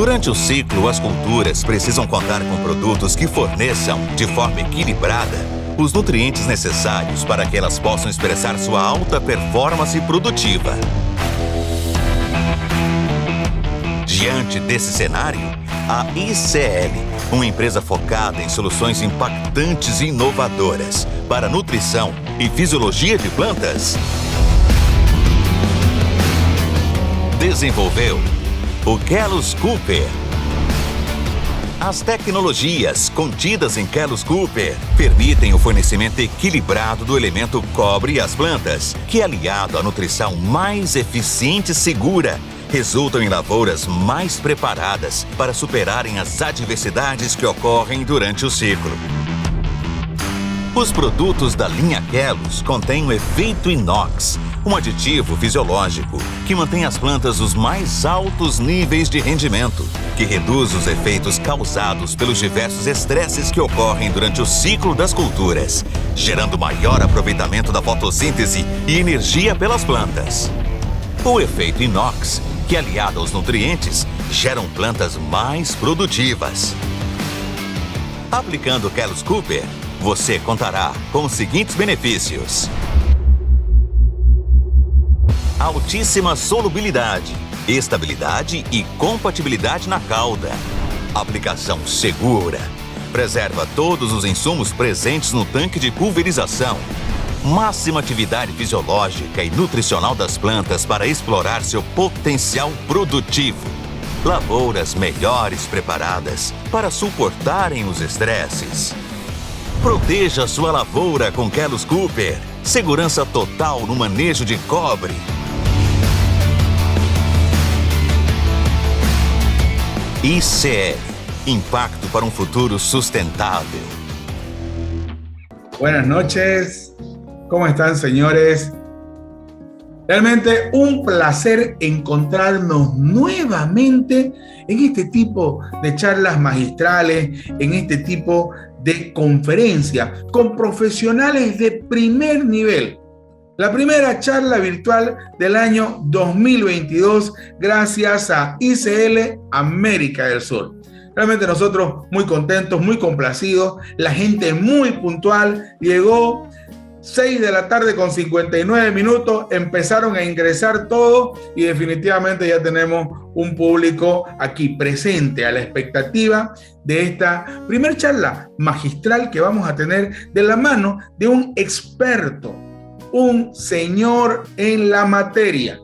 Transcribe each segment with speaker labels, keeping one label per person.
Speaker 1: Durante o ciclo, as culturas precisam contar com produtos que forneçam, de forma equilibrada, os nutrientes necessários para que elas possam expressar sua alta performance produtiva. Diante desse cenário, a ICL, uma empresa focada em soluções impactantes e inovadoras para nutrição e fisiologia de plantas, desenvolveu o Kellos Cooper. As tecnologias contidas em Kellos Cooper permitem o fornecimento equilibrado do elemento cobre às plantas, que, aliado à nutrição mais eficiente e segura, resultam em lavouras mais preparadas para superarem as adversidades que ocorrem durante o ciclo. Os produtos da linha Kellos contêm o efeito inox, um aditivo fisiológico que mantém as plantas nos mais altos níveis de rendimento, que reduz os efeitos causados pelos diversos estresses que ocorrem durante o ciclo das culturas, gerando maior aproveitamento da fotossíntese e energia pelas plantas. O efeito inox, que aliado aos nutrientes, geram plantas mais produtivas. Aplicando o Kellos Cooper, você contará com os seguintes benefícios: altíssima solubilidade, estabilidade e compatibilidade na cauda. Aplicação segura. Preserva todos os insumos presentes no tanque de pulverização. Máxima atividade fisiológica e nutricional das plantas para explorar seu potencial produtivo. Lavouras melhores preparadas para suportarem os estresses. Proteja sua lavoura com Kellos Cooper. Segurança total no manejo de cobre. ICL. Impacto para um futuro sustentável.
Speaker 2: Buenas noches. ¿Cómo están, señores? Realmente un placer encontrarnos nuevamente en este tipo de charlas magistrales, en este tipo de conferencias con profesionales de primer nivel. La primera charla virtual del año 2022 gracias a ICL América del Sur. Realmente nosotros muy contentos, muy complacidos, la gente muy puntual, llegó 6 de la tarde con 59 minutos, empezaron a ingresar todos y definitivamente ya tenemos un público aquí presente a la expectativa de esta primer charla magistral que vamos a tener de la mano de un experto, un señor en la materia.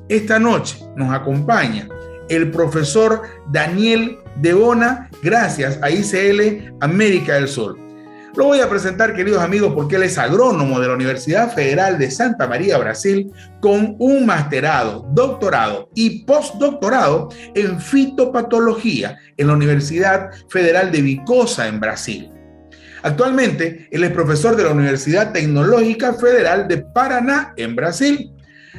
Speaker 2: Esta noche nos acompaña el profesor Daniel Devona, gracias a ICL América del Sur. Lo voy a presentar, queridos amigos, porque él es agrónomo de la Universidad Federal de Santa María, Brasil, con un masterado, doctorado y postdoctorado en fitopatología en la Universidad Federal de Viçosa, en Brasil. Actualmente, él es profesor de la Universidad Tecnológica Federal de Paraná, en Brasil.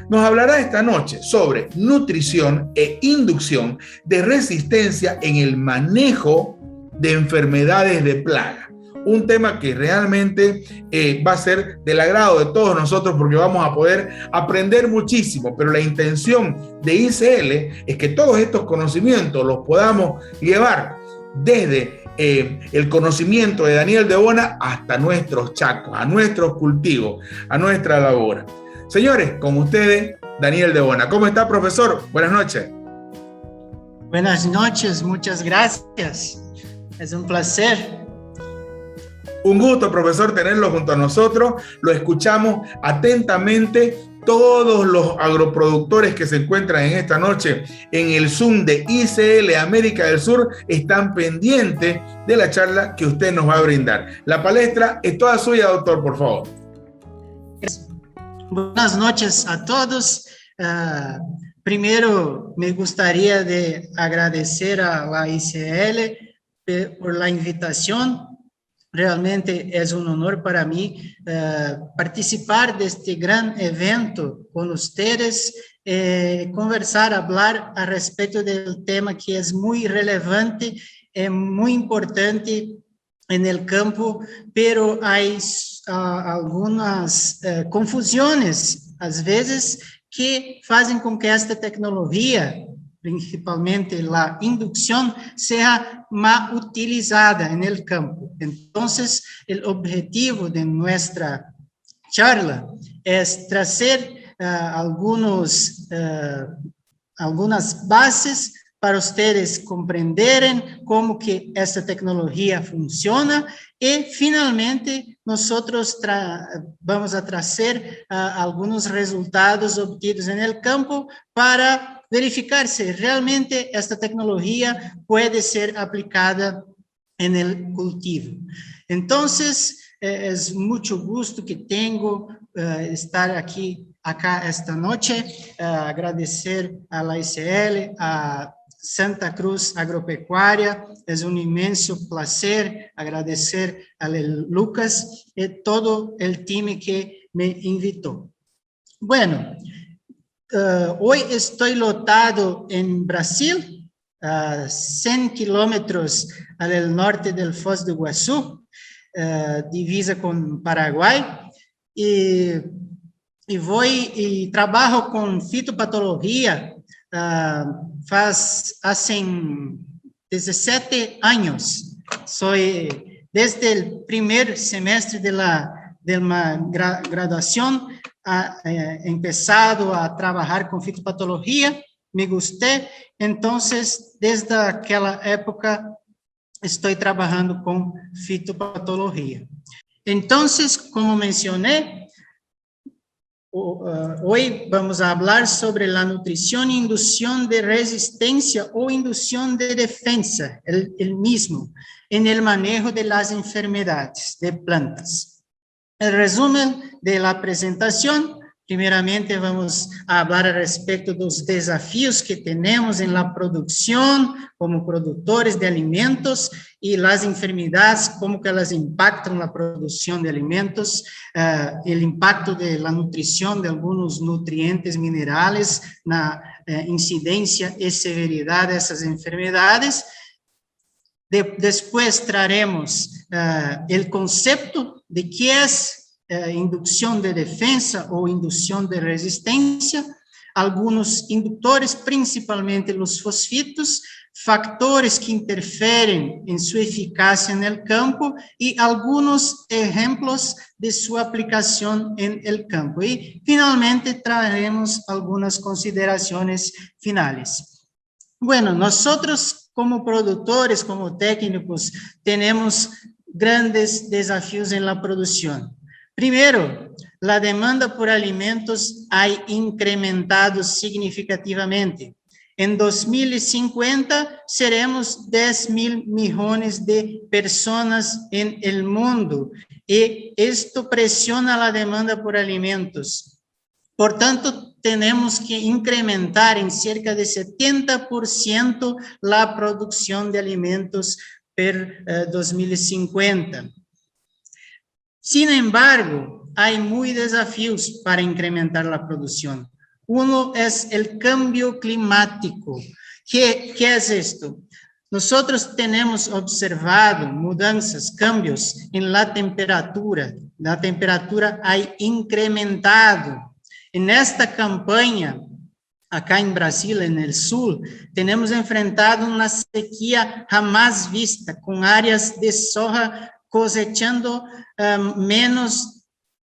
Speaker 2: Nos hablará esta noche sobre nutrición e inducción de resistencia en el manejo de enfermedades de plaga. Un tema que realmente va a ser del agrado de todos nosotros porque vamos a poder aprender muchísimo, pero la intención de ICL es que todos estos conocimientos los podamos llevar desde el conocimiento de Daniel Devona hasta nuestros chacos, a nuestros cultivos, a nuestra labor. Señores, con ustedes, Daniel Devona. ¿Cómo está, profesor? Buenas noches.
Speaker 3: Buenas noches, muchas gracias. Es un placer.
Speaker 2: Un gusto, profesor, tenerlo junto a nosotros. Lo escuchamos atentamente. Todos los agroproductores que se encuentran en esta noche en el Zoom de ICL América del Sur están pendientes de la charla que usted nos va a brindar. La palestra es toda suya, doctor, por favor.
Speaker 3: Buenas noches a todos. Primero, me gustaría de agradecer a la ICL por la invitación. Realmente es un honor para mí participar de este gran evento con ustedes, conversar, hablar a respecto del tema que es muy relevante, muy importante en el campo, pero hay algunas confusiones, às vezes, que fazem com que esta tecnologia principalmente la inducción, sea más utilizada en el campo. Entonces, el objetivo de nuestra charla es traer algunas bases para ustedes comprenderem cómo que esta tecnología funciona y finalmente nosotros vamos a trazer algunos resultados obtidos en el campo para verificar si realmente esta tecnología puede ser aplicada en el cultivo. Entonces, es mucho gusto que tengo estar acá esta noche, agradecer a la ICL, a Santa Cruz Agropecuária, es un inmenso placer agradecer a Lucas y todo el team que me invitó. Bueno, hoy estoy lotado en Brasil, a 100 kilómetros al norte del Foz do Iguaçu, divisa con Paraguay, y trabajo con fitopatología hace 17 años. Soy desde el primer semestre de la graduación empezado a trabajar con fitopatología, me gusté, entonces desde aquella época estoy trabajando con fitopatología. Entonces, como mencioné, hoy vamos a hablar sobre la nutrición e inducción de resistencia o inducción de defensa, el mismo, en el manejo de las enfermedades de plantas. El resumen de la presentación: primeramente vamos a hablar al respecto de los desafíos que tenemos en la producción como productores de alimentos y las enfermedades, cómo que las impactan la producción de alimentos, el impacto de la nutrición de algunos nutrientes minerales, la incidencia y severidad de esas enfermedades. Después traeremos el concepto de qué es inducción de defensa o inducción de resistencia, algunos inductores, principalmente los fosfitos, factores que interfieren en su eficacia en el campo y algunos ejemplos de su aplicación en el campo. Y finalmente traeremos algunas consideraciones finales. Bueno, nosotros como productores, como técnicos, tenemos grandes desafíos en la producción. Primero, la demanda por alimentos ha incrementado significativamente. En 2050 seremos 10.000 millones de personas en el mundo y esto presiona la demanda por alimentos. Por tanto, tenemos que incrementar en cerca de 70% la producción de alimentos per 2050. Sin embargo, hay muchos desafíos para incrementar la producción. Uno es el cambio climático. ¿Qué es esto? Nosotros tenemos observado mudanzas, cambios en la temperatura. La temperatura ha incrementado. En esta campaña, acá en Brasil, en el sur, tenemos enfrentado una sequía jamás vista, con áreas de soja cosechando menos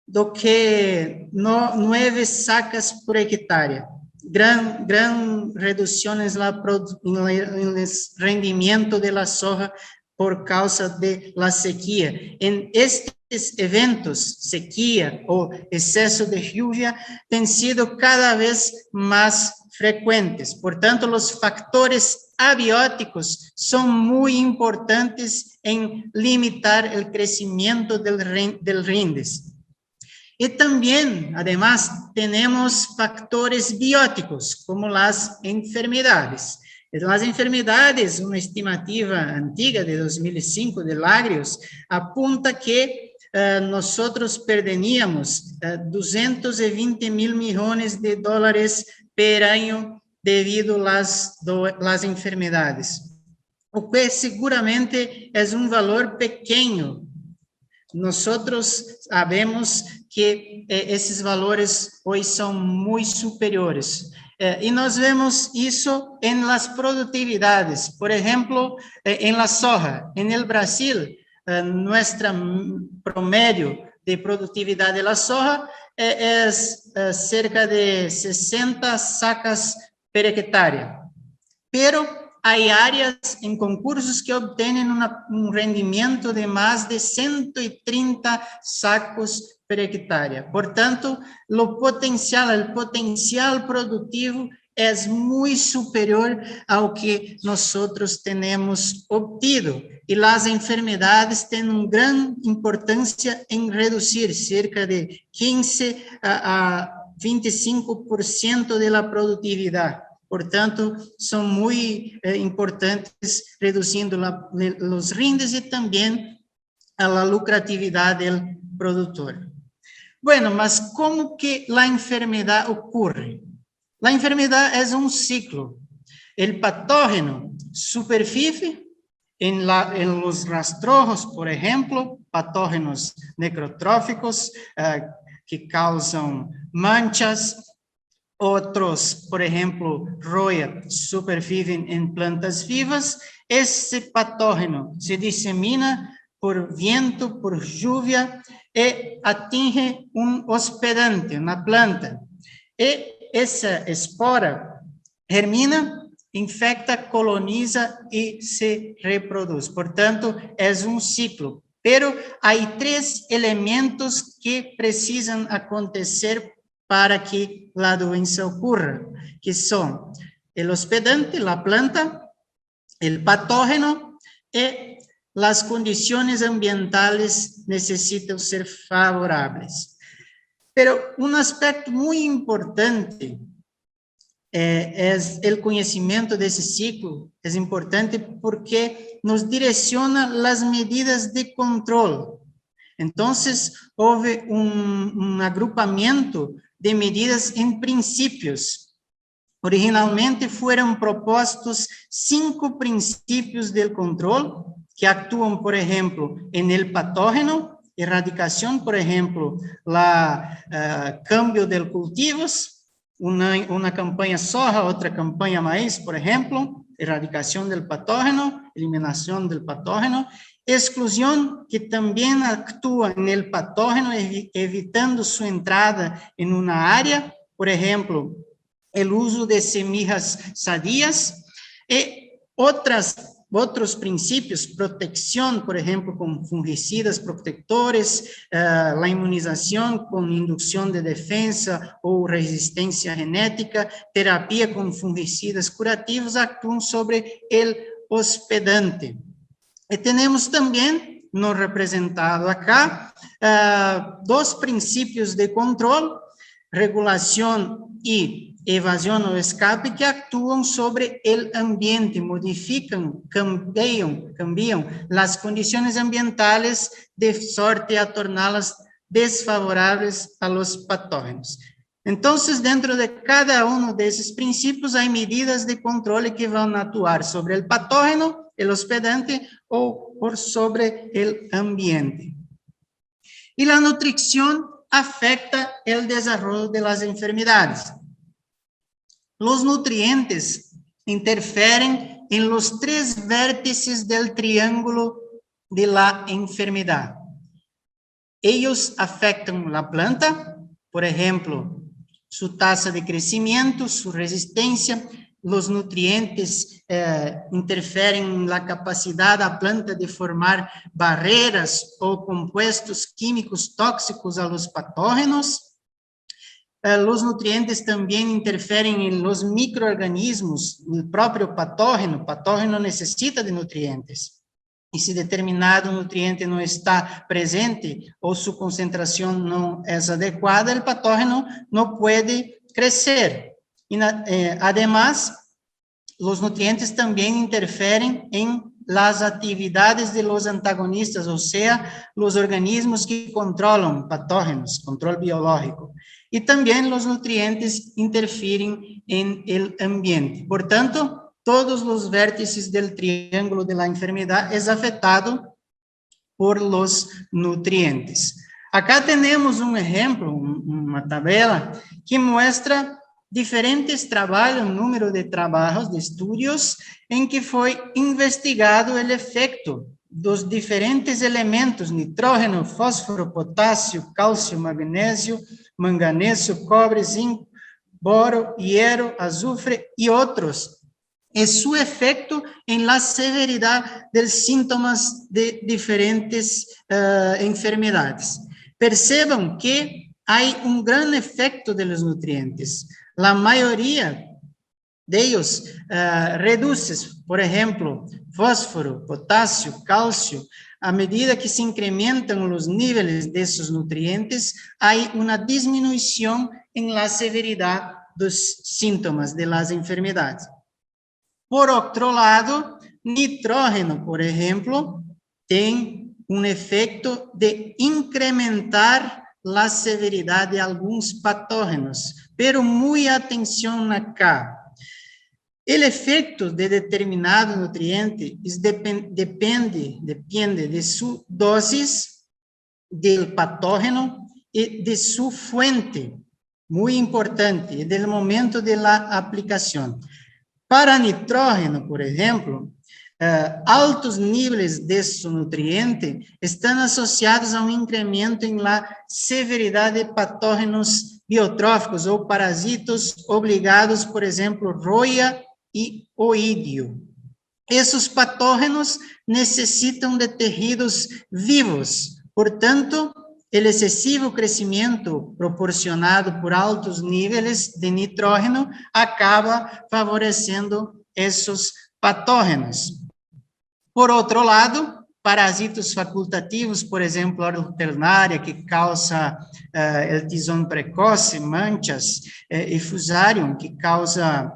Speaker 3: do que 9 sacas por hectárea. Gran reducción en el rendimiento de la soja por causa de la sequía. En estos eventos, sequía o exceso de lluvia, han sido cada vez más frecuentes. Por tanto, los factores abióticos son muy importantes en limitar el crecimiento del rindes. Y también, además, tenemos factores bióticos, como las enfermedades. Las enfermedades, una estimativa antigua de 2005 de Lagrios, apunta que nosotros perderíamos 220 mil millones de dólares por año debido a las enfermedades, o que seguramente es un valor pequeño. Nosotros sabemos que esses valores hoje são muito superiores. E nós vemos isso em las produtividades. Por exemplo, em la soja. En el Brasil, nuestro promedio de produtividad de la soja es cerca de 60 sacas per hectárea. Pero hay áreas en concursos que obtienen un rendimiento de más de 130 sacos per hectárea. Por tanto, el potencial productivo es muy superior ao que nosotros tenemos obtido. Y las enfermedades tienen una gran importancia en reducir cerca de 15 a 25% de la productividad. Por tanto, son muy importantes reduciendo los rindes y también a la lucratividad del productor. Bueno, mas ¿cómo que la enfermedad ocurre? La enfermedad es un ciclo. El patógeno superficie en los rastrojos, por ejemplo, patógenos necrotróficos que causan manchas. Otros, por ejemplo, roya, superviven en plantas vivas. Ese patógeno se disemina por viento, por lluvia, y atinge un hospedante, una planta. Y esa espora germina, infecta, coloniza y se reproduce. Por tanto, es un ciclo. Pero hay 3 elementos que precisan acontecer para que la doença ocurra, que son el hospedante, la planta, el patógeno y las condiciones ambientales necesitan ser favorables. Pero un aspecto muy importante es el conocimiento de ese ciclo. Es importante porque nos direciona las medidas de control. Entonces, hubo un agrupamiento de medidas en principios. Originalmente fueron propuestos 5 principios del control que actúan, por ejemplo, en el patógeno, erradicación, por ejemplo, cambio de cultivos, una campaña soja, otra campaña maíz, por ejemplo, erradicación del patógeno, eliminación del patógeno, exclusión, que también actúa en el patógeno, evitando su entrada en una área, por ejemplo, el uso de semillas sadias, y otros principios, protección, por ejemplo, con fungicidas protectores, la inmunización con inducción de defensa o resistencia genética, terapia con fungicidas curativos, actúan sobre el hospedante. Y tenemos también, no representado acá, 2 principios de control, regulación y evasión o escape, que actúan sobre el ambiente, modifican, cambian las condiciones ambientales de sorte a torná-las desfavorables a los patógenos. Entonces, dentro de cada uno de esos principios hay medidas de control que van a actuar sobre el patógeno, el hospedante o por sobre el ambiente. Y la nutrición afecta el desarrollo de las enfermedades. Los nutrientes interfieren en los 3 vértices del triángulo de la enfermedad. Ellos afectan la planta, por ejemplo, su tasa de crecimiento, su resistencia. Los nutrientes interfieren en la capacidad de la planta de formar barreras o compuestos químicos tóxicos a los patógenos. Los nutrientes también interfieren en los microorganismos, el propio patógeno. El patógeno necesita de nutrientes. Y si determinado nutriente no está presente o su concentración no es adecuada, el patógeno no puede crecer. Y, además, los nutrientes también interfieren en las actividades de los antagonistas, o sea, los organismos que controlan patógenos, control biológico. Y también los nutrientes interfieren en el ambiente. Por tanto, todos los vértices del triángulo de la enfermedad es afectado por los nutrientes. Acá temos um exemplo, uma tabela, que mostra diferentes trabalhos, um número de trabalhos, de estudos, em que foi investigado o efeito dos diferentes elementos, nitrogênio, fósforo, potássio, cálcio, magnésio, manganês, cobre, zinco, boro, hierro, azufre e outros, e seu efeito em la severidade dos sintomas de diferentes enfermidades. Percebam que há um grande efeito dos nutrientes. A maioria deles reduz, por exemplo, fósforo, potássio, cálcio. À medida que se incrementam os níveis desses nutrientes, há uma diminuição em la severidade dos sintomas de las enfermidades. Por outro lado, nitrógeno, por exemplo, tem um efeito de incrementar a severidade de alguns patógenos, pero muita atenção acá. O efeito de determinado nutriente depende de sua dose, do patógeno e de sua fonte, muito importante, e do momento de la aplicação. Para nitrógeno, por exemplo, altos níveis desse nutriente estão associados a um incremento em la severidade de patógenos biotróficos ou parasitos obrigados, por exemplo, roia e oídio. Esses patógenos necessitam de tecidos vivos, portanto, o excessivo crescimento proporcionado por altos níveis de nitrógeno acaba favorecendo esses patógenos. Por outro lado, parasitos facultativos, por exemplo, a alternária, que causa el tizón precoce, manchas, e fusarium, que causa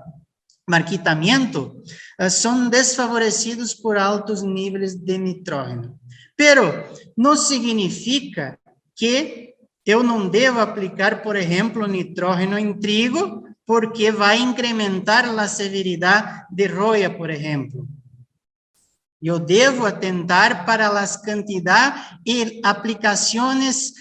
Speaker 3: marquitamento, são desfavorecidos por altos níveis de nitrógeno. Pero não significa que eu não devo aplicar, por exemplo, nitrógeno em trigo, porque vai incrementar a severidade de roia, por exemplo. Eu devo atentar para as quantidades e aplicações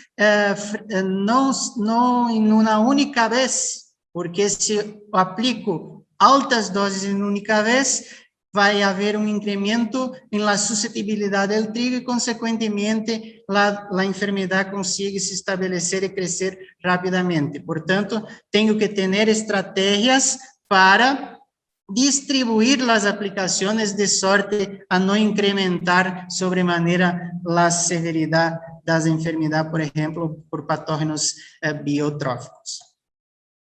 Speaker 3: não em uma única vez, porque se eu aplico altas doses em uma única vez, vai haver um incremento em la suscetibilidade do trigo e, consequentemente, a enfermidade consegue se estabelecer e crescer rapidamente. Portanto, tenho que ter estratégias para distribuir as aplicações de sorte a não incrementar sobremaneira a severidade das enfermidades, por exemplo, por patógenos biotróficos.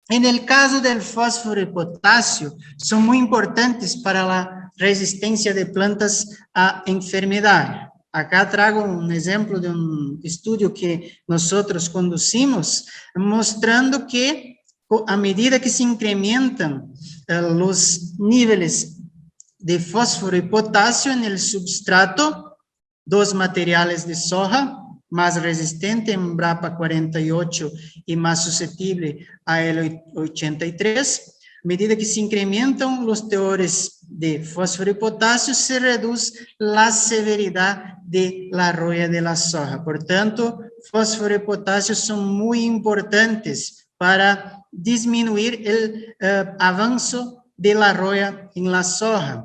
Speaker 3: No caso do fósforo e potássio, são muito importantes para a resistência de plantas à enfermidade. Acá trago um exemplo de um estudo que nós conduzimos, mostrando que, à medida que se incrementam os níveis de fósforo e potássio no substrato dos materiais de soja, mais resistente, Embrapa 48, e mais suscetível a L83, à medida que se incrementam os teores de fósforo e potássio, se reduz a severidade de la roya de la soja. Portanto, fósforo e potássio são muito importantes para diminuir o avanço de la roya em la soja.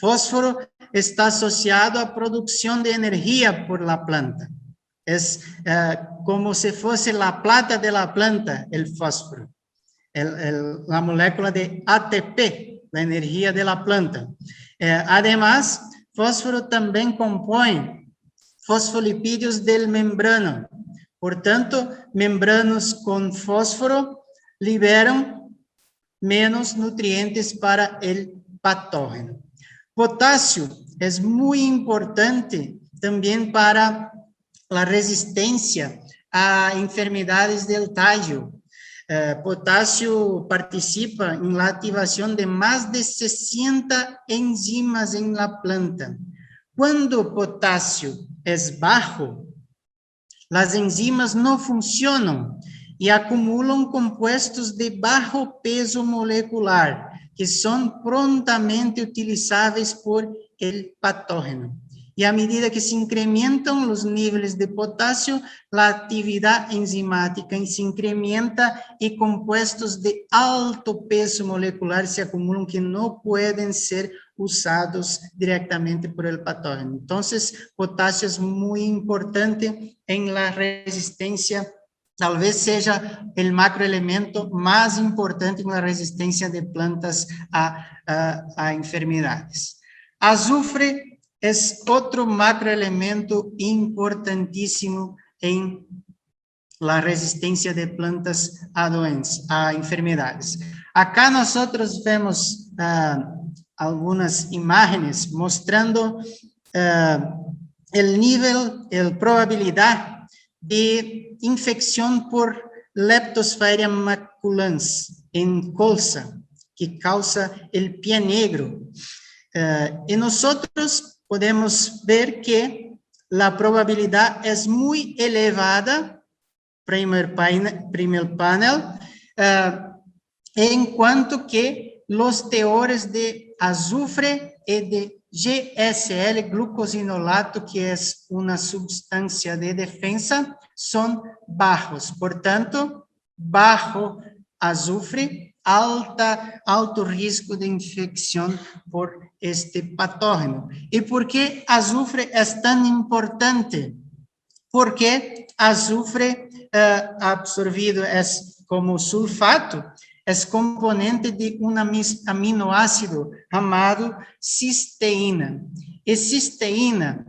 Speaker 3: Fósforo está associado à produção de energia por la planta. É como se fosse a plata de la planta, o fósforo. A molécula de ATP, a energia de la planta. Además, fósforo também compõe fosfolipídios del membrano. Portanto, membranos com fósforo liberam menos nutrientes para o patógeno. Potássio é muito importante também para a resistência a enfermidades del tallo. Potássio participa em la ativação de mais de 60 enzimas em la planta. Quando o potássio é baixo, as enzimas não funcionam e acumulam compostos de baixo peso molecular, que são prontamente utilizáveis por el patógeno. Y a medida que se incrementan los niveles de potasio, la actividad enzimática se incrementa y compuestos de alto peso molecular se acumulan que no pueden ser usados directamente por el patógeno. Entonces, potasio es muy importante en la resistencia. Tal vez sea el macroelemento más importante en la resistencia de plantas a enfermedades. Azufre es otro macroelemento importantísimo en la resistencia de plantas a enfermedades. Acá nosotros vemos algunas imágenes mostrando el nivel, la probabilidad de infección por Leptosphaeria maculans en colza, que causa el pie negro. Y nosotros podemos ver que la probabilidad es muy elevada, primer panel, en cuanto que los teores de azufre y de GSL, glucosinolato, que es una sustancia de defensa, son bajos. Por tanto, bajo azufre, alto riesgo de infección por este patógeno. ¿Y por qué azufre es tan importante? Porque azufre absorbido es como sulfato, es componente de un aminoácido llamado cisteína. Y cisteína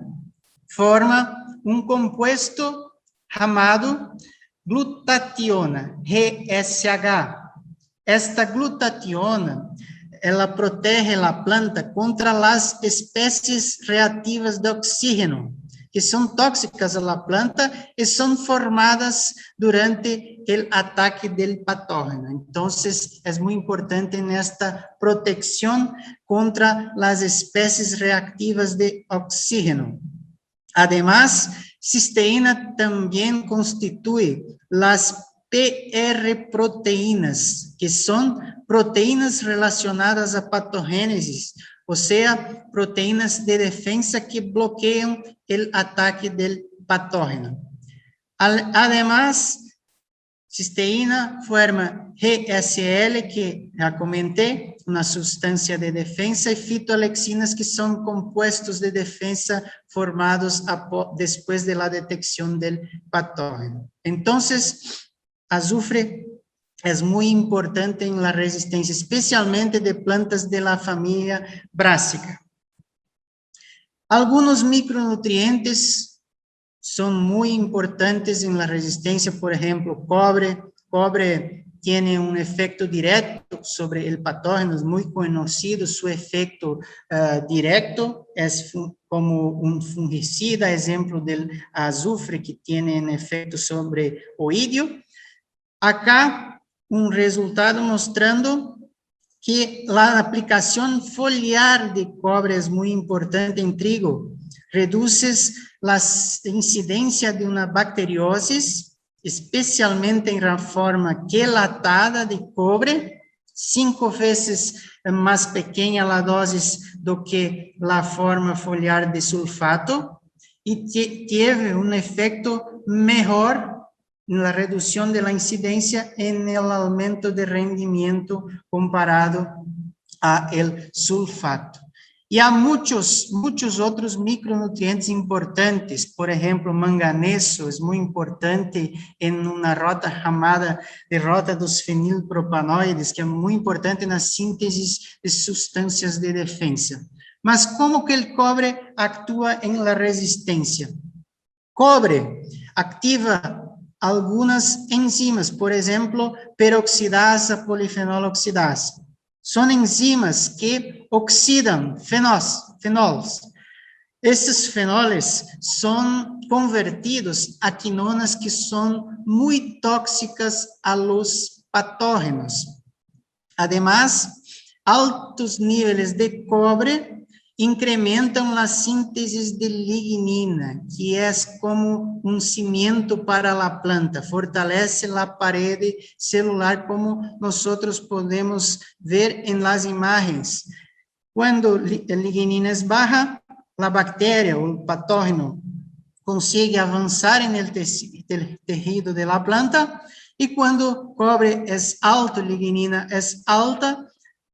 Speaker 3: forma un compuesto llamado glutationa, GSH. Esta glutationa, ela protege la planta contra las especies reactivas de oxígeno, que son tóxicas a la planta y son formadas durante el ataque del patógeno. Entonces, es muy importante en esta protección contra las especies reactivas de oxígeno. Además, cisteína también constituye las PR proteínas, que son proteínas relacionadas a patogénesis, o sea, proteínas de defensa que bloquean el ataque del patógeno. Además, cisteína forma GSL, que ya comenté, una sustancia de defensa, y fitoalexinas, que son compuestos de defensa formados después de la detección del patógeno. Entonces, azufre es muy importante en la resistencia, especialmente de plantas de la familia Brassica. Algunos micronutrientes son muy importantes en la resistencia, por ejemplo, cobre. Cobre tiene un efecto directo sobre el patógeno, es muy conocido su efecto directo, es como un fungicida, ejemplo del azufre, que tiene un efecto sobre oídio. Acá, un resultado mostrando que la aplicación foliar de cobre es muy importante en trigo. Reduce la incidencia de una bacteriosis, especialmente en la forma quelatada de cobre, 5 veces más pequeña la dosis do que la forma foliar de sulfato, y tiene un efecto mejor en la reducción de la incidencia en el aumento de rendimiento comparado a el sulfato. Y a muchos otros micronutrientes importantes, por ejemplo, manganeso es muy importante en una rota llamada de rota dos fenilpropanoides, que es muy importante en la síntesis de sustancias de defensa. Mas, ¿cómo que el cobre actúa en la resistencia? Cobre activa algunas enzimas, por ejemplo, peroxidasa, polifenoloxidasa. Son enzimas que oxidan fenols. Esses fenoles son convertidos a quinonas que son muy tóxicas a los patógenos. Además, altos niveles de cobre incrementan la síntesis de lignina, que es como un cimiento para la planta, fortalece la pared celular, como nosotros podemos ver en las imágenes. Cuando la lignina es baja, a bactéria, o patógeno, consegue avançar en el tejido de la planta, y cuando cobre es alto, lignina es alta,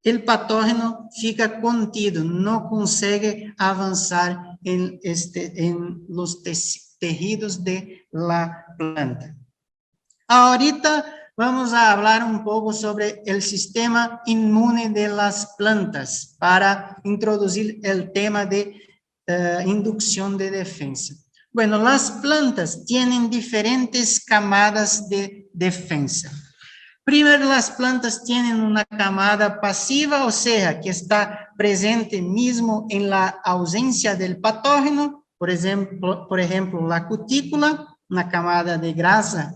Speaker 3: el patógeno fica contido, no consegue avanzar en los tejidos de la planta. Ahorita vamos a hablar un poco sobre el sistema inmune de las plantas para introducir el tema de inducción de defensa. Bueno, las plantas tienen diferentes camadas de defensa. Primero, las plantas tienen una camada pasiva, o sea, que está presente mismo en la ausencia del patógeno, por ejemplo, la cutícula, una camada de grasa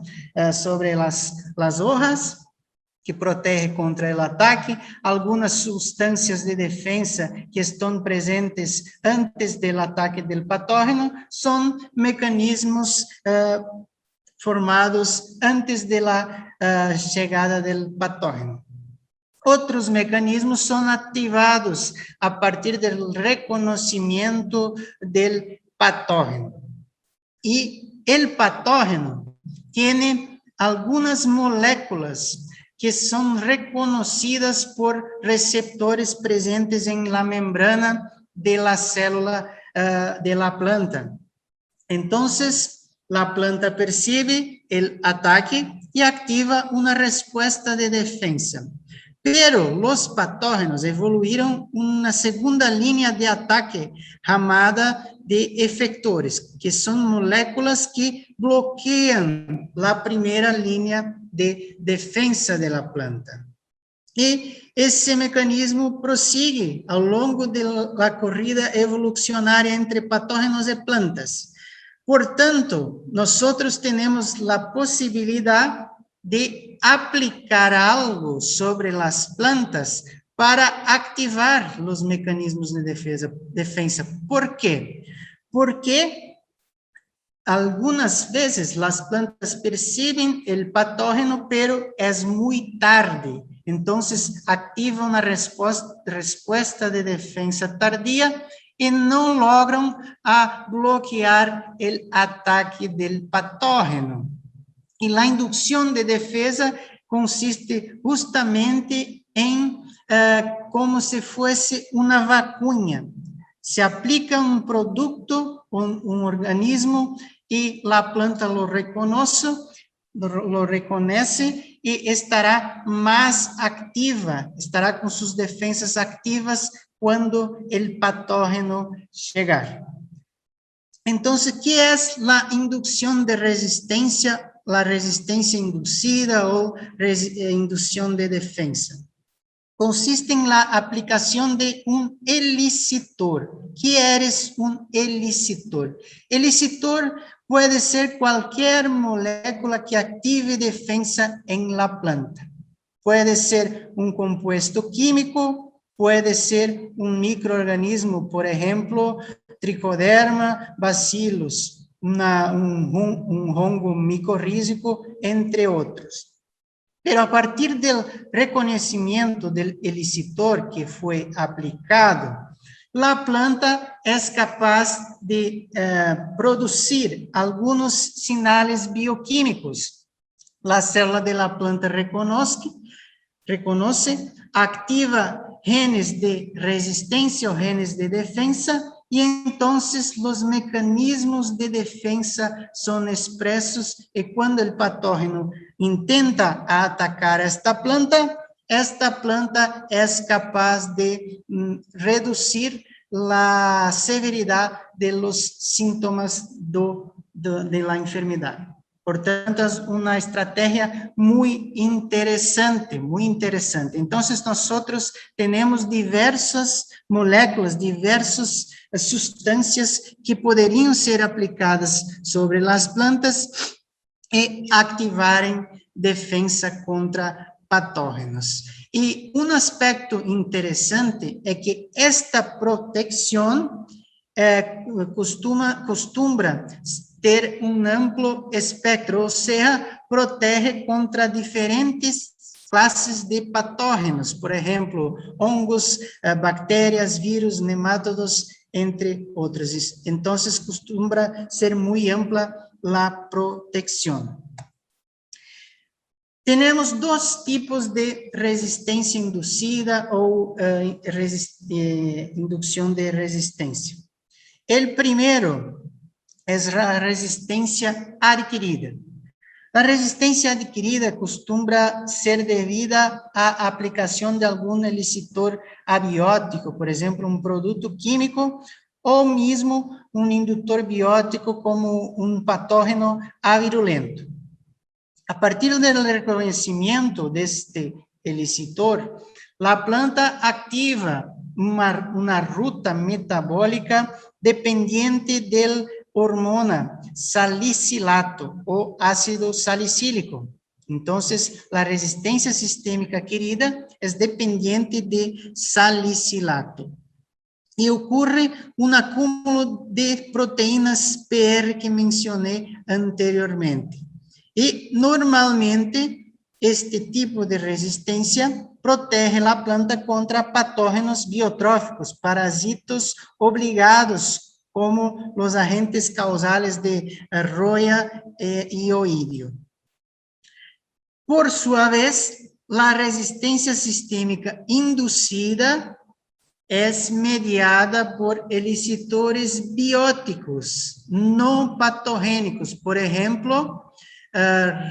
Speaker 3: sobre las hojas, que protege contra el ataque, algunas sustancias de defensa que están presentes antes del ataque del patógeno, son mecanismos formados antes de la llegada del patógeno. Otros mecanismos son activados a partir del reconocimiento del patógeno. Y el patógeno tiene algunas moléculas que son reconocidas por receptores presentes en la membrana de la célula de la planta. Entonces, la planta percibe el ataque y activa una respuesta de defensa. Pero los patógenos evoluyeron una segunda línea de ataque llamada de efectores, que son moléculas que bloquean la primera línea de defensa de la planta. Y ese mecanismo prosigue a lo largo de la corrida evolucionaria entre patógenos y plantas. Por tanto, nosotros tenemos la posibilidad de aplicar algo sobre las plantas para activar los mecanismos de defensa. ¿Por qué? Porque algunas veces las plantas perciben el patógeno, pero es muy tarde. Entonces, activa una respuesta de defensa tardía y no logran bloquear el ataque del patógeno. Y la inducción de defensa consiste justamente en como si fuese una vacuna. Se aplica un producto, un organismo, y la planta lo reconoce y estará más activa, estará con sus defensas activas cuando el patógeno llegar. Entonces, ¿qué es la inducción de resistencia? La resistencia inducida o inducción de defensa. Consiste en la aplicación de un elicitor. ¿Qué es un elicitor? Elicitor puede ser cualquier molécula que active defensa en la planta. Puede ser un compuesto químico, puede ser un microorganismo, por ejemplo, Trichoderma bacillus, un hongo micorrízico, entre otros. Pero a partir del reconocimiento del elicitor que fue aplicado, la planta es capaz de producir algunos señales bioquímicos. La célula de la planta reconoce, activa genes de resistencia o genes de defensa, y entonces los mecanismos de defensa son expresos, y cuando el patógeno intenta atacar esta planta es capaz de reducir la severidad de los síntomas de la enfermedad. Por tanto, es una estrategia muy interesante, muy interesante. Entonces, nosotros tenemos diversas moléculas, diversas sustancias que podrían ser aplicadas sobre las plantas y activar defensa contra patógenos. Y un aspecto interesante es que esta protección acostumbra ter un amplio espectro, o sea, protege contra diferentes clases de patógenos, por ejemplo, hongos, bacterias, virus, nemátodos, entre otros. Entonces, acostumbra ser muy amplia la protección. Tenemos dos tipos de resistencia inducida o inducción de resistencia. El primero es la resistencia adquirida. La resistencia adquirida acostumbra ser debida a aplicación de algún elicitor abiótico, por ejemplo, un producto químico o mismo un inductor biótico como un patógeno avirulento. A partir del reconocimiento de este elicitor, la planta activa una ruta metabólica dependiente del hormona salicilato o ácido salicílico. Entonces, la resistencia sistémica adquirida es dependiente de salicilato. Y ocurre un acúmulo de proteínas PR que mencioné anteriormente. Y normalmente, este tipo de resistencia protege la planta contra patógenos biotróficos, parásitos obligados, como los agentes causales de roya y oidio. Por su vez, la resistencia sistémica inducida es mediada por elicitores bióticos, no patogénicos, por ejemplo,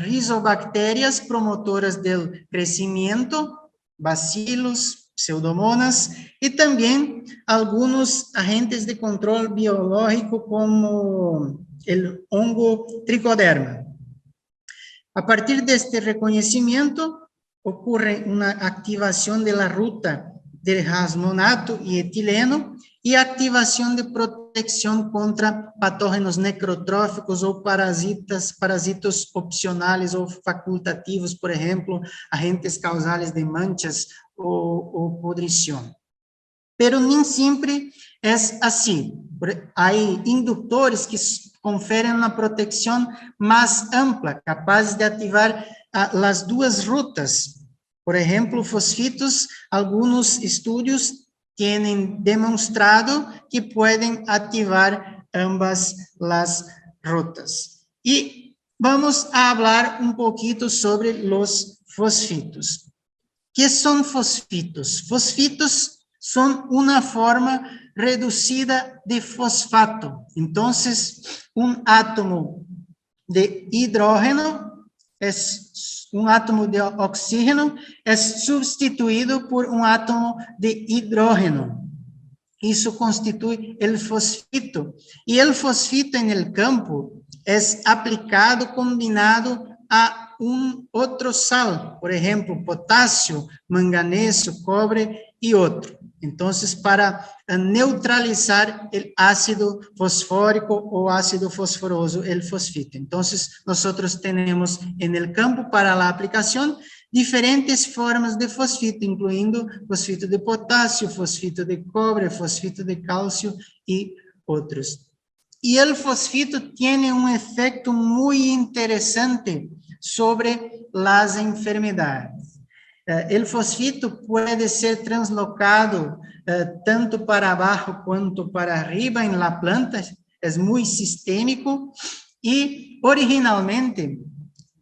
Speaker 3: rizobacterias promotoras del crecimiento, bacilos, pseudomonas, y también algunos agentes de control biológico como el hongo tricoderma. A partir de este reconocimiento, ocurre una activación de la ruta de jasmonato y etileno y activación de protección contra patógenos necrotróficos o parásitos opcionales o facultativos, por ejemplo, agentes causales de manchas o podrición. Pero nem siempre es así. Hay inductores que confieren una protección más amplia, capaces de activar las dos rutas. Por ejemplo, fosfitos, algunos estudios tienen demostrado que pueden activar ambas las rutas. Y vamos a hablar un poquito sobre los fosfitos. ¿Qué son fosfitos? Fosfitos son una forma reducida de fosfato. Entonces, un átomo de hidrógeno es un átomo de oxígeno, es sustituido por un átomo de hidrógeno. Eso constituye el fosfito. Y el fosfito en el campo es aplicado combinado a un otro sal, por ejemplo, potasio, manganeso, cobre y otro. Entonces, para neutralizar el ácido fosfórico o ácido fosforoso, el fosfito. Entonces, nosotros tenemos en el campo para la aplicación diferentes formas de fosfito, incluyendo fosfito de potasio, fosfito de cobre, fosfito de calcio y otros. Y el fosfito tiene un efecto muy interesante sobre las enfermedades. El fosfito puede ser translocado tanto para abajo cuanto para arriba en la planta, es muy sistémico y originalmente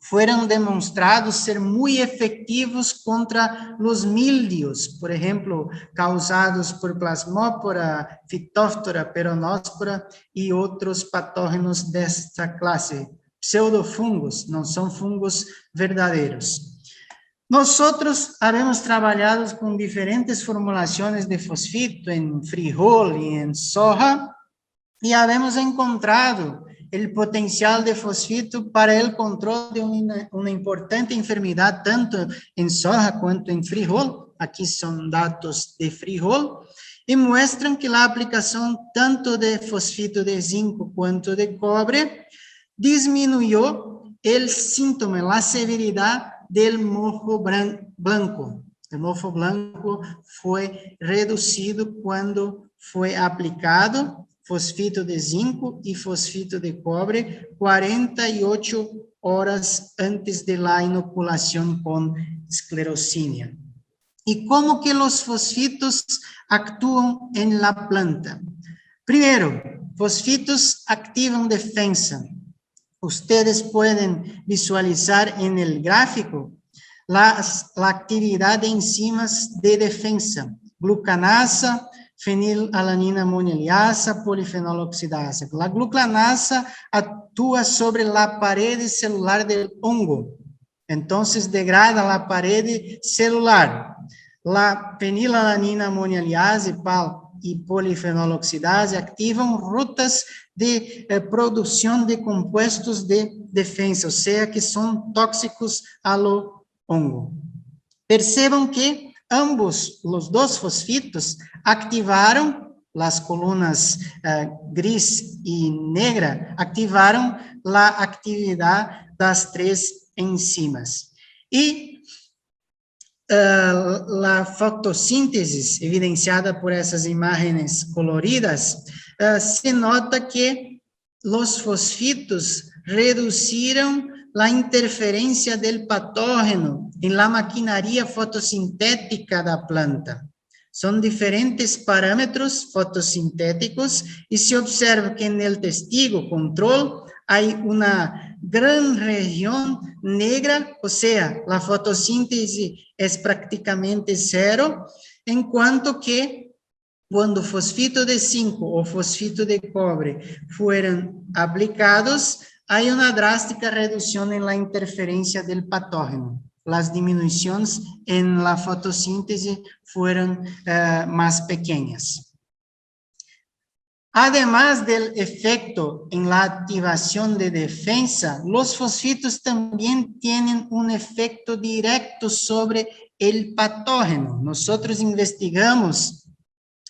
Speaker 3: fueron demostrados ser muy efectivos contra los mildios, por ejemplo, causados por plasmópora, fitóftora, peronóspora y otros patógenos de esta clase, pseudofungos, no son fungos verdaderos. Nosotros habíamos trabajado con diferentes formulaciones de fosfito en frijol y en soja y habíamos encontrado el potencial de fosfito para el control de una importante enfermedad tanto en soja cuanto en frijol. Aquí son datos de frijol y muestran que la aplicación tanto de fosfito de zinco cuanto de cobre disminuyó el síntoma, la severidad del mojo blanco. El mojo blanco fue reducido cuando fue aplicado fosfito de zinco y fosfito de cobre 48 horas antes de la inoculación con esclerosina. ¿Y cómo que los fosfitos actúan en la planta? Primero, fosfitos activan defensa. Ustedes pueden visualizar en el gráfico la actividad de enzimas de defensa. Glucanasa, fenilalanina amonialiasa, polifenol oxidasa. La glucanasa actúa sobre la pared celular del hongo. Entonces degrada la pared celular. La fenilalanina amonialiasa y polifenol oxidasa activan rutas de producción de compuestos de defensa, o sea que son tóxicos a lo hongo. Percebam que ambos, los dos fosfitos, activaron las columnas gris y negra, activaron la actividad de las tres enzimas. Y la fotossíntese, evidenciada por essas imagens coloridas, se nota que los fosfitos reduciram a interferência del patógeno em la maquinaria fotossintética da planta. São diferentes parâmetros fotossintéticos e se observa que no testigo control há uma grande região negra, ou seja, a fotossíntese é praticamente zero, enquanto que quando fosfito de zinco ou fosfito de cobre foram aplicados, há uma drástica redução na interferência do patógeno. As diminuições em la fotossíntese foram mais pequenas. Además del efecto en la activación de defensa, los fosfitos también tienen un efecto directo sobre el patógeno. Nosotros investigamos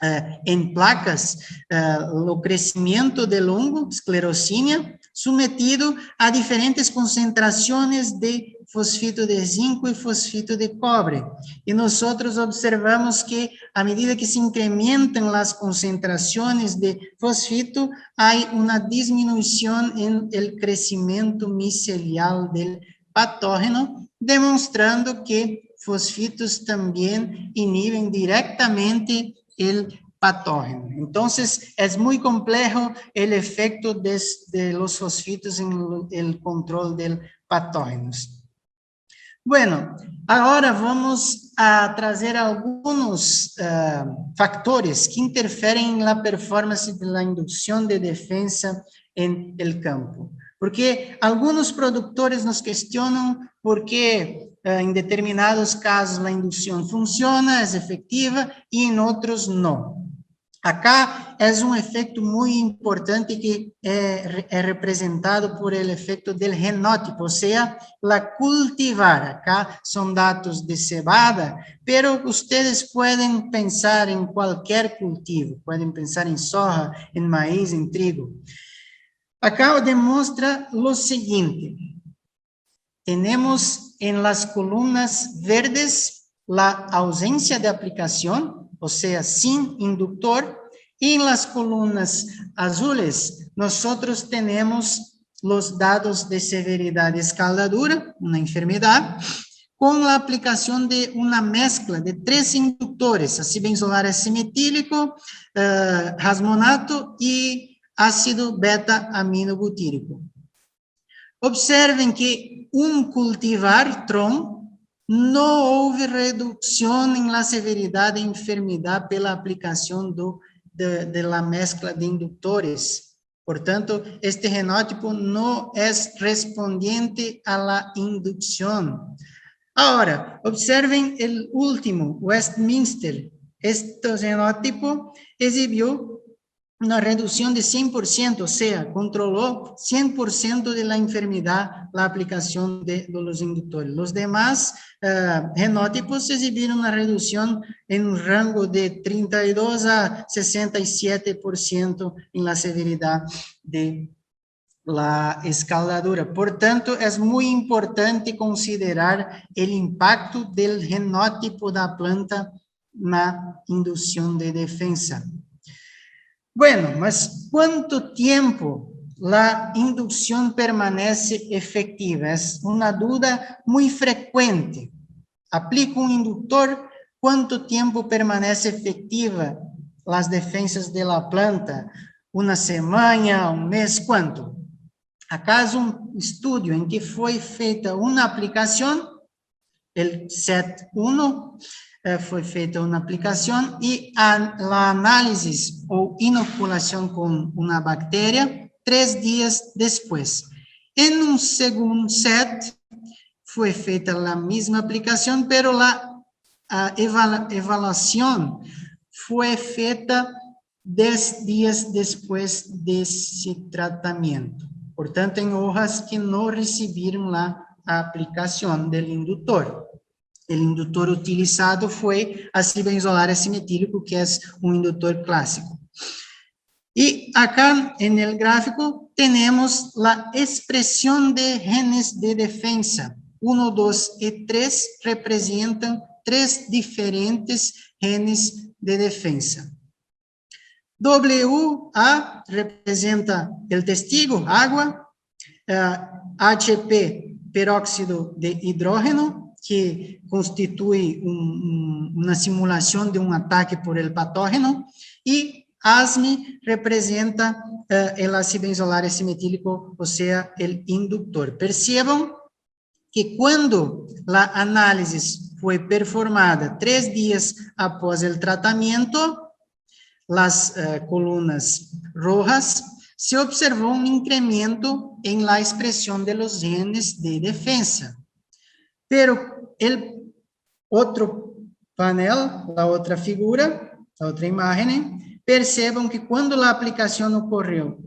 Speaker 3: en placas el crecimiento del hongo, esclerosina, sometido a diferentes concentraciones de fosfito de zinco y fosfito de cobre. Y nosotros observamos que a medida que se incrementan las concentraciones de fosfito, hay una disminución en el crecimiento micelial del patógeno, demostrando que fosfitos también inhiben directamente el patógeno. Entonces, es muy complejo el efecto de los fosfitos en el control del patógenos. Bueno, agora vamos a trazer alguns factores que interferem na performance da indução de defesa em el campo. Porque alguns produtores nos questionam por que em determinados casos a indução funciona, é efetiva, e em outros não. Acá é um efeito muito importante que é representado por el efeito del genótipo, ou seja, la cultivar. Acá são dados de cebada, pero ustedes podem pensar em qualquer cultivo, podem pensar em soja, em maíz, em trigo. Acá demonstra o seguinte: temos em las columnas verdes la ausência de aplicação, ou seja, sem inductor, e em las columnas azules, nosotros tenemos los dados de severidad de escaldadura, una enfermedad, con la aplicación de una mezcla de 3 inductores, ácido benzolar S-metílico, rasmonato y ácido beta-aminobutírico. Observen que un cultivar TRON no houve redução em la severidade de enfermidade pela aplicação de la mezcla de indutores. Portanto, este genótipo não é respondiente a la inducción. Ahora, observen el último, Westminster. Este genótipo exibiu una reducción de 100%, o sea, controló 100% de la enfermedad la aplicación de los inductores. Los demás genótipos exhibieron una reducción en un rango de 32 a 67% en la severidad de la escaldadura. Por tanto, es muy importante considerar el impacto del genótipo de la planta en la inducción de defensa. Bueno, mas ¿cuánto tiempo la inducción permanece efectiva? Es una duda muy frecuente. Aplico un inductor, ¿cuánto tiempo permanece efectiva las defensas de la planta? Una semana, un mes, ¿cuánto? Acá es un estudio en que fue feita una aplicación, el SET1, fue feita una aplicación y la análisis o inoculación con una bacteria 3 días después. En un segundo set fue feita la misma aplicación, pero la evaluación fue feita 10 días después de ese tratamiento. Por tanto, en hojas que no recibieron la aplicación del inductor. El inductor utilizado fue ácido benzolar S-metílico, que es un inductor clásico. Y acá en el gráfico tenemos la expresión de genes de defensa. 1, 2 y 3 representan 3 diferentes genes de defensa. WA representa el testigo, agua, HP, peróxido de hidrógeno, que constituye una simulación de un ataque por el patógeno, y ASME representa el ácido benzolar S-metílico, o sea, el inductor. Perciban que cuando la análisis fue performada 3 días após el tratamiento, las columnas rojas, se observó un incremento en la expresión de los genes de defensa. Pero el otro panel, la otra figura, la otra imagen, perciban que cuando la aplicación ocurrió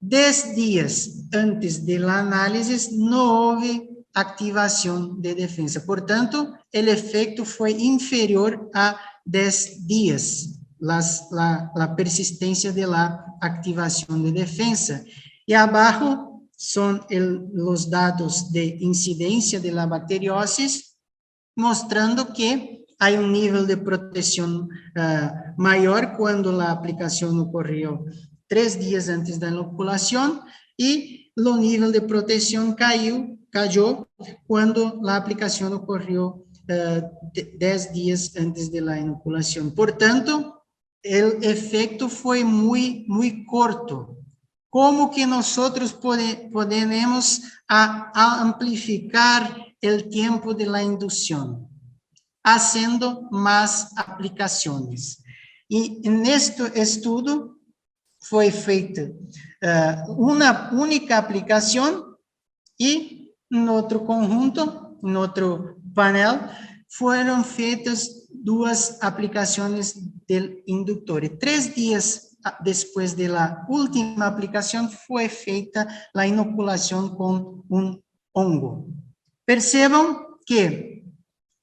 Speaker 3: 10 días antes de la análisis, no hubo activación de defensa. Por tanto, el efecto fue inferior a 10 días. La persistencia de la activación de defensa. Y abajo son los datos de incidencia de la bacteriosis, mostrando que hay un nivel de protección mayor cuando la aplicación ocurrió 3 días antes de la inoculación, y el nivel de protección cayó cuando la aplicación ocurrió 10 días antes de la inoculación. Por tanto, el efecto fue muy corto. ¿Cómo que nosotros podemos amplificar el tiempo de la inducción? Haciendo más aplicaciones. Y en este estudio fue feita una única aplicación, y en otro conjunto, en otro panel, fueron feitas 2 aplicaciones del inductor. Y 3 días después de la última aplicación fue feita la inoculación con un hongo. Perciban que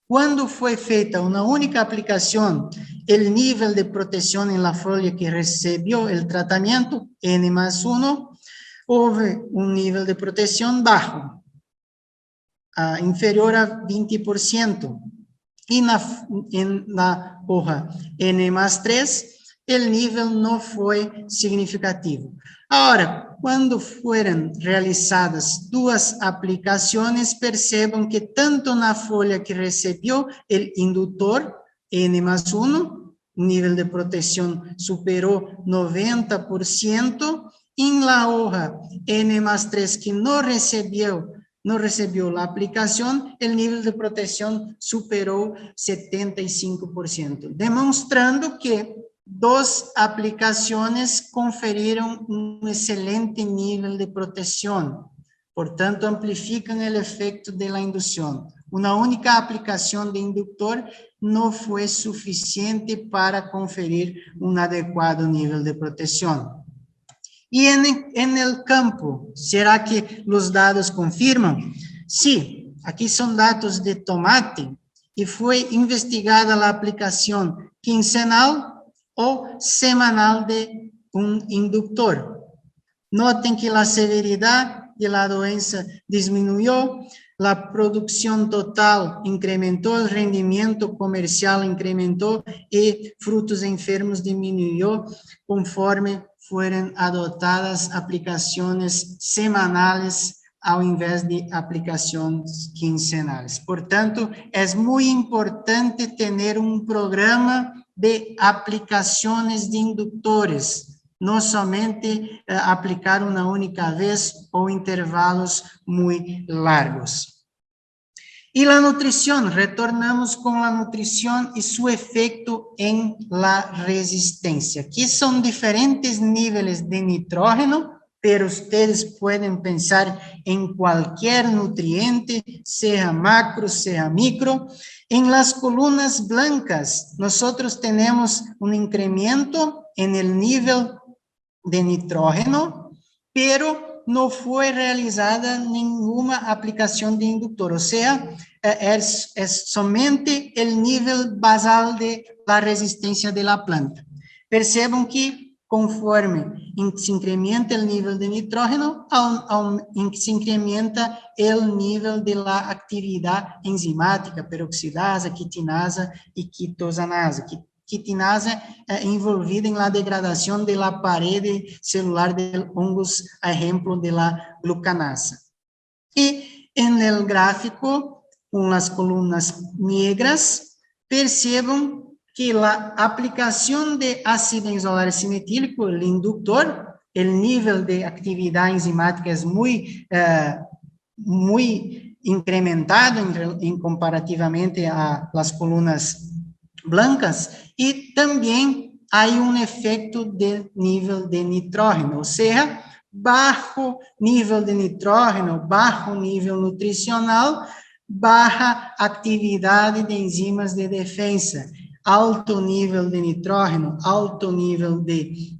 Speaker 3: cuando fue feita una única aplicación, el nivel de protección en la folha que recibió el tratamiento, N+1, hubo un nivel de protección bajo, inferior a 20%. Y en la hoja N+3, el nivel no fue significativo. Ahora, cuando fueron realizadas 2 aplicaciones, perciban que tanto en la folha que recibió el inductor, N+1, nivel de protección superó 90%, en la hoja N+3 que no recibió la aplicación, el nivel de protección superó 75%, demostrando que 2 aplicaciones conferieron un excelente nivel de protección. Por tanto, amplifican el efecto de la inducción. Una única aplicación de inductor no fue suficiente para conferir un adecuado nivel de protección. Y en el campo, ¿será que los datos confirman? Sí, aquí son datos de tomate y fue investigada la aplicación quincenal o semanal de un inductor. Noten que la severidad de la doença disminuyó, la producción total incrementó, el rendimiento comercial incrementó y frutos enfermos disminuyó conforme fueron adoptadas aplicaciones semanales ao invés de aplicaciones quincenales. Por tanto, es muy importante tener un programa de aplicaciones de inductores, no somente aplicar una única vez o intervalos muy largos. Y la nutrición, retornamos con la nutrición y su efecto en la resistencia. Aquí son diferentes niveles de nitrógeno, pero ustedes pueden pensar en cualquier nutriente, sea macro, sea micro. En las columnas blancas, nosotros tenemos un incremento en el nivel de nitrógeno, pero no fue realizada ninguna aplicación de inductor, o sea, es somente el nivel basal de la resistencia de la planta. Percebam que conforme se incrementa el nivel de nitrógeno, se incrementa el nivel de la actividad enzimática, peroxidasa, quitinasa y quitosanasa. Quitinasa envolvida en la degradación de la pared celular del hongos, a ejemplo de la glucanasa. Y en el gráfico, con las columnas negras, perciban que la aplicación de ácido enzimático metílico, el inductor, el nivel de actividad enzimática es muy incrementado en comparativamente a las columnas blancas, y también hay un efecto del nivel de nitrógeno, o sea, bajo nivel de nitrógeno, bajo nivel nutricional, baja actividad de enzimas de defensa, alto nivel de nitrógeno, alto nivel de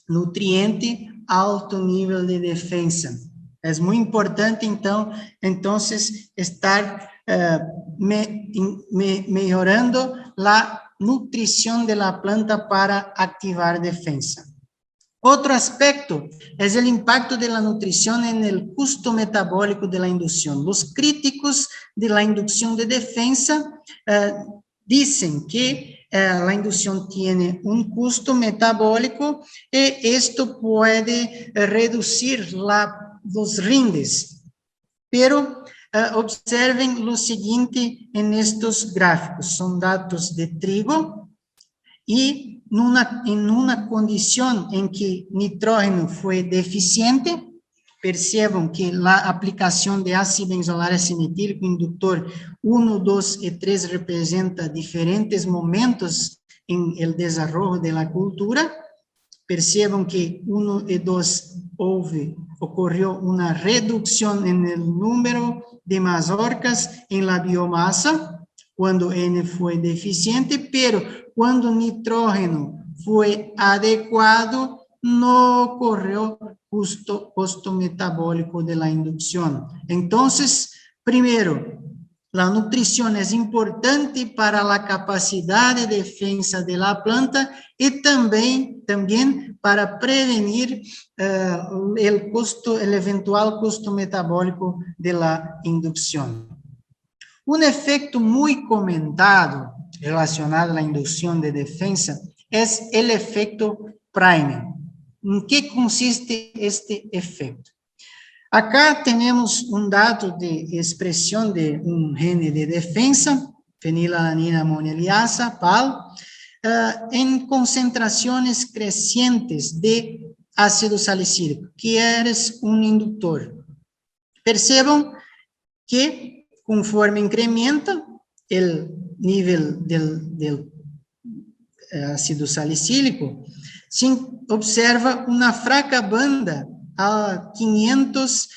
Speaker 3: nutriente, alto nivel de defensa. Es muy importante, entonces estar mejorando la nutrición de la planta para activar defensa. Otro aspecto es el impacto de la nutrición en el costo metabólico de la inducción. Los críticos de la inducción de defensa dicen que la inducción tiene un costo metabólico y esto puede reducir los rindes. Pero observen lo siguiente en estos gráficos. Son datos de trigo y en una condición en que nitrógeno fue deficiente, percebam que la aplicación de ácido benzoilárico metílico inductor 1, 2 y 3 representa diferentes momentos en el desarrollo de la cultura. Percebam que 1 y 2 ocurrió una reducción en el número de mazorcas en la biomasa, cuando N fue deficiente, pero cuando nitrógeno fue adecuado, no ocurrió costo metabólico de la inducción. Entonces, primero, la nutrición es importante para la capacidad de defensa de la planta y también para prevenir el eventual costo metabólico de la inducción. Un efecto muy comentado relacionado a la inducción de defensa es el efecto priming. ¿En qué consiste este efecto? Acá tenemos un dato de expresión de un gene de defensa, fenilalanina amoniliasa, PAL, en concentraciones crecientes de ácido salicílico, que es un inductor. Percebam que conforme incrementa el nivel del ácido salicílico, se observa una fraca banda a 500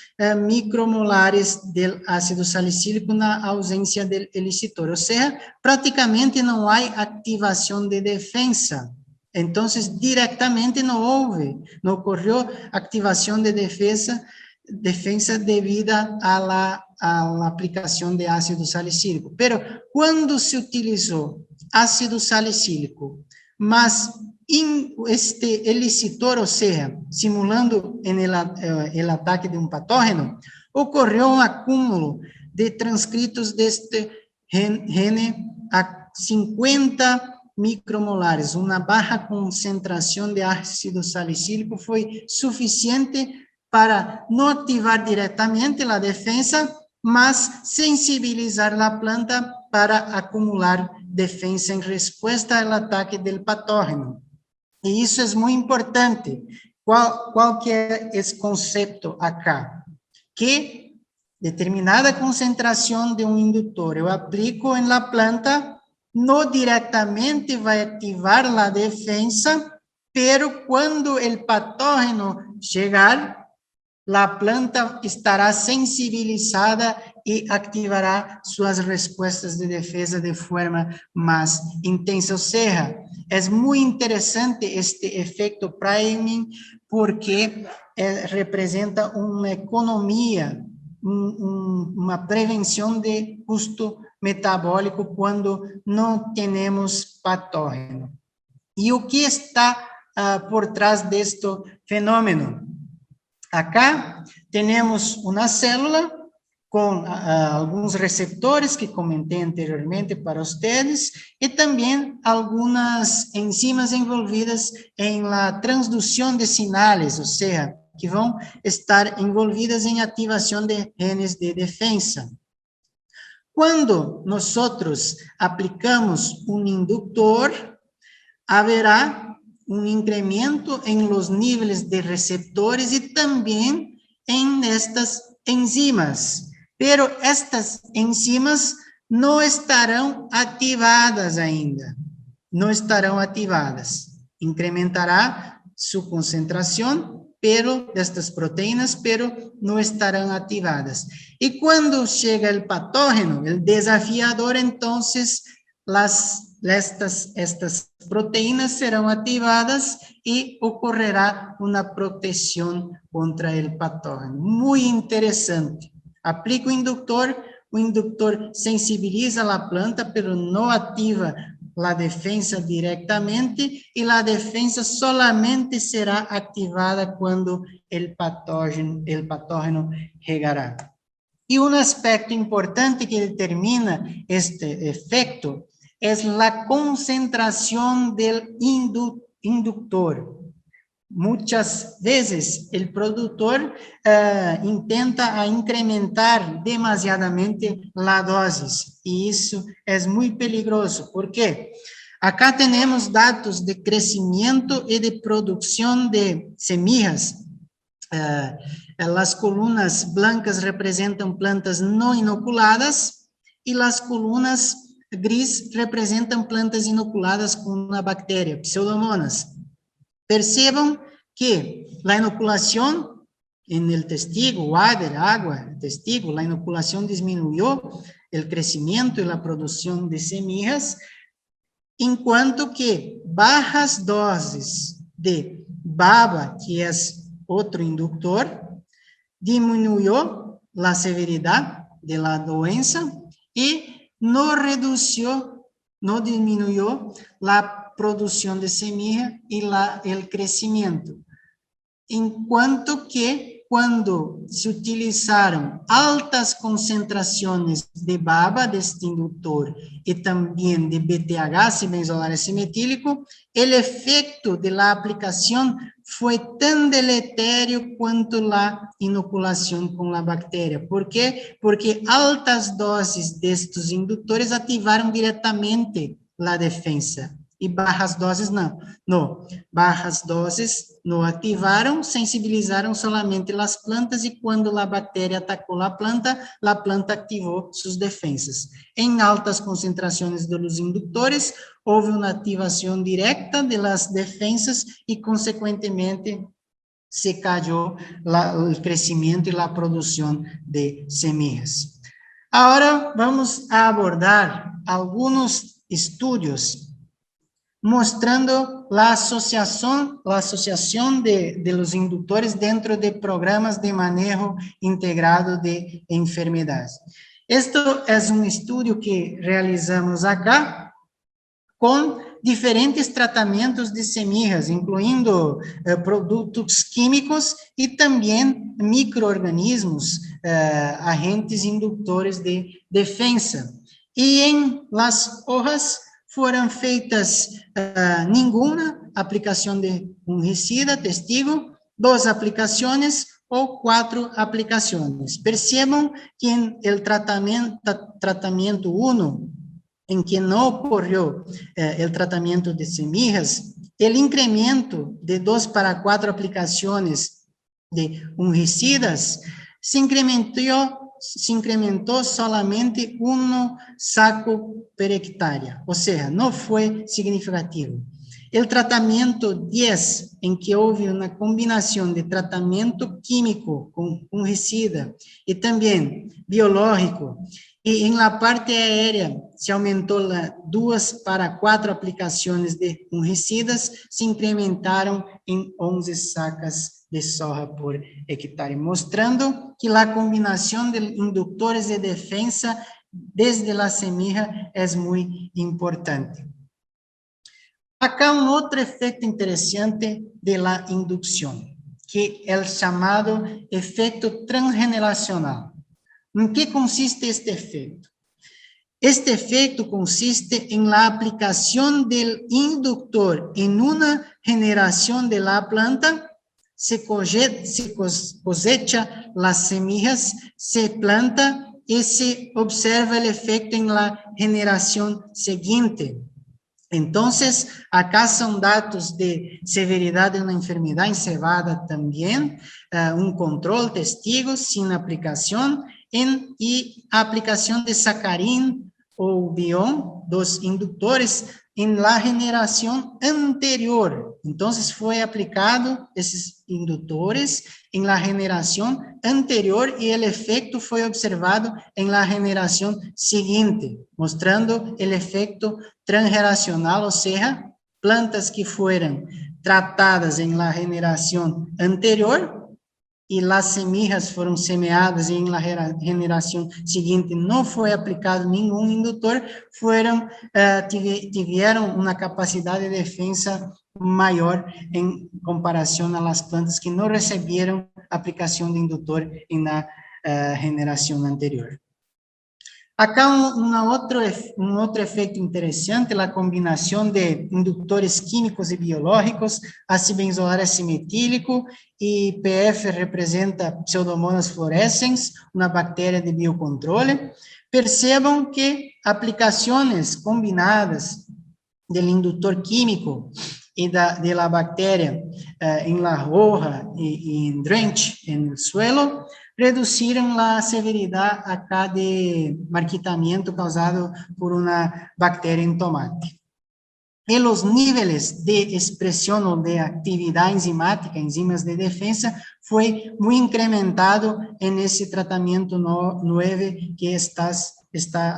Speaker 3: micromolares del ácido salicílico na ausência del elicitor, o sea, prácticamente não há activação de defensa. Entonces, directamente não ocorreu activação de defensa debido a la aplicación de ácido salicílico. Pero cuando se utilizó ácido salicílico, más este elicitor, o sea, simulando en el ataque de un patógeno, ocurrió un acúmulo de transcritos de este gene a 50 micromolares. Una baja concentración de ácido salicílico fue suficiente para no activar directamente la defensa, mas sensibilizar la planta para acumular defensa em resposta ao ataque do patógeno. E isso é muito importante. Qual que é esse conceito acá? Que determinada concentração de um indutor eu aplico em la planta, não diretamente vai ativar a defesa, pero quando o patógeno chegar, a planta estará sensibilizada e ativará suas respostas de defesa de forma mais intensa. Ou seja, é muito interessante este efeito priming, porque representa uma economia, uma prevenção de custo metabólico quando não temos patógeno. E o que está por trás deste fenômeno? Acá temos uma célula com alguns receptores que comentei anteriormente para vocês, e também algumas enzimas envolvidas em la transdução de sinais, ou seja, que vão estar envolvidas em ativação de genes de defesa. Quando nós aplicamos um indutor, haverá um incremento em los níveis de receptores e também em estas enzimas. Pero estas enzimas não estarão ativadas ainda. Não estarão ativadas. Incrementará sua concentração destas proteínas, pero não estarão ativadas. E quando chega o patógeno, o desafiador, então, estas proteínas serão ativadas e ocorrerá uma proteção contra o patógeno. Muito interessante. Aplica o indutor sensibiliza a planta, pero não ativa a defesa diretamente, e a defesa solamente será ativada quando o patógeno chegará. E um aspecto importante que determina este efeito é a concentração do indutor. Muitas vezes, o produtor intenta incrementar demasiadamente a dose, e isso é muito peligroso. ¿Por quê? Acá temos dados de crescimento e de produção de semillas. As colunas blancas representam plantas não inoculadas, e as colunas gris representam plantas inoculadas com uma bactéria, Pseudomonas. Percebam que a inoculação en el testigo, water, agua, testigo, la inoculación disminuyó el crecimiento y la producción de semillas, en cuanto que bajas dosis de baba, que es otro inductor, disminuyó la severidad de la doença y no disminuyó la producción de semilla y el crecimiento. En cuanto que cuando se utilizaron altas concentraciones de baba de este inductor y también de BTH, benzolar S-metílico, el efecto de la aplicación fue tan deletério quanto la inoculación con la bacteria. ¿Por qué? Porque altas dosis de estos inductores ativaron directamente la defensa. E bajas doses não. No, bajas doses não ativaram, sensibilizaram solamente as plantas, e quando a bactéria atacou a planta ativou suas defensas. Em altas concentrações dos indutores, houve uma ativação direta das defensas e, consequentemente, se cayó o crescimento e a produção de semillas. Agora, vamos a abordar alguns estudos mostrando a associação de los indutores dentro de programas de manejo integrado de enfermedades. Este é um estudo que realizamos acá com diferentes tratamentos de semillas, incluindo produtos químicos e também micro-organismos, agentes indutores de defensa. E em las hojas foram feitas nenhuma aplicação de fungicida, testigo, 2 aplicações ou 4 aplicações. Percebam que em el tratamento 1, em que não ocorreu o tratamento de semillas, o incremento de 2 para 4 aplicações de fungicidas se incrementou solamente 1 saco por hectárea, ou seja, não foi significativo. O tratamento 10, em que houve uma combinação de tratamento químico com fungicida e também biológico, e em la parte aérea se aumentou 2 para 4 aplicações de fungicidas, se incrementaram em 11 sacas de soja por hectare, mostrando que a combinação de indutores de defensa desde a semilla é muito importante. Acá outro efeito interessante de la inducción, que é o chamado efeito transgeneracional. ¿En qué consiste este efecto? Este efecto consiste en la aplicación del inductor en una generación de la planta, se cosecha las semillas, se planta y se observa el efecto en la generación siguiente. Entonces, acá son datos de severidad de una enfermedad en cebada también, un control, testigos, sin aplicación, y aplicación de sacarín o bión, dos inductores, en la generación anterior. Entonces, fue aplicado esos inductores en la generación anterior y el efecto fue observado en la generación siguiente, mostrando el efecto transgeneracional, o sea, plantas que fueron tratadas en la generación anterior y las semillas fueron semeadas y en la generación siguiente no fue aplicado ningún inductor, tuvieron una capacidad de defensa mayor en comparación a las plantas que no recibieron aplicación de inductor en la generación anterior. Acá un otro efecto interesante, la combinación de inductores químicos y biológicos, acibenzoar S-metílico y PF representa Pseudomonas fluorescens, una bacteria de biocontrole. Percebam que aplicaciones combinadas del inductor químico y de la bacteria en la hoja y en drench, en el suelo, reduziram a severidade acá de marquitamento causado por uma bactéria em tomate. E os níveis de expressão ou de atividade enzimática, enzimas de defesa, foi muito incrementado nesse tratamento 9 que está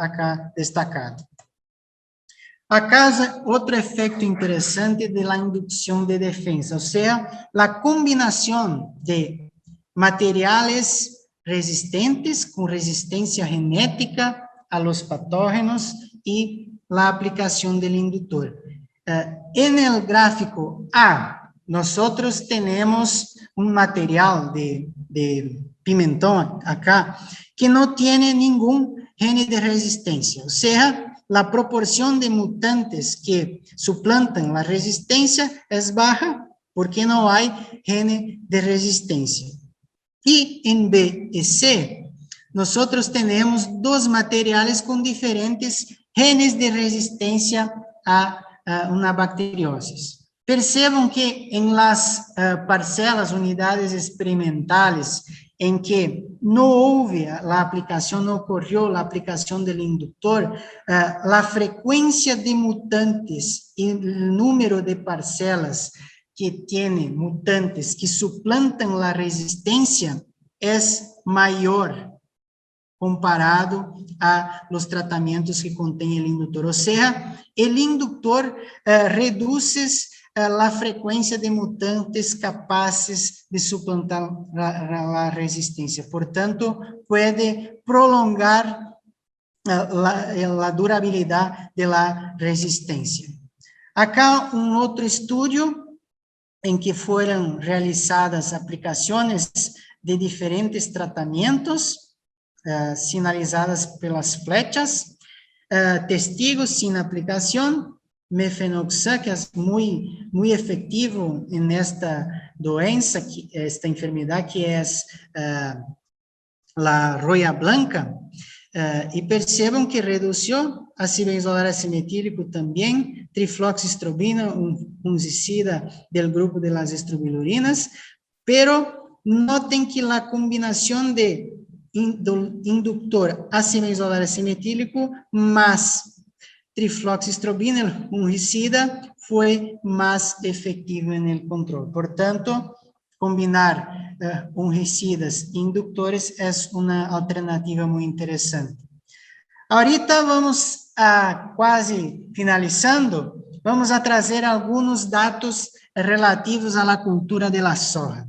Speaker 3: acá destacado. Acá, outro efeito interessante de la indução de defesa, ou seja, a combinação de materiales resistentes con resistencia genética a los patógenos y la aplicación del inductor. En el gráfico A, nosotros tenemos un material de pimentón acá que no tiene ningún gene de resistencia, o sea, la proporción de mutantes que suplantan la resistencia es baja porque no hay gene de resistencia. Y en B y C, nosotros tenemos dos materiales con diferentes genes de resistencia a una bacteriosis. Percebam que en las parcelas, unidades experimentales, en que no houve la aplicación, no ocurrió la aplicación del inductor, la frecuencia de mutantes y el número de parcelas que tienen mutantes que suplantan la resistencia es mayor comparado a los tratamientos que contém el inductor. O sea, el inductor reduce la frecuencia de mutantes capaces de suplantar la resistencia. Por tanto, puede prolongar la durabilidad de la resistencia. Acá un otro estudio en que fueron realizadas aplicaciones de diferentes tratamientos, sinalizadas pelas flechas, testigos sin aplicación, mefenoxam, que es muy efectivo en esta doença, esta enfermedad que es la roya blanca, E percebam que reduziu ácido benzoilar acemetílico também, trifloxestrobina, fungicida do grupo de las estrobilurinas, pero notem que a combinação do inductor ácido benzoilar acemetílico mais trifloxestrobina, fungicida, foi mais efetiva no controle. Portanto, combinar fungicidas e indutores é uma alternativa muito interessante. Ahorita vamos a quase finalizando, vamos a trazer alguns dados relativos à cultura de la soja.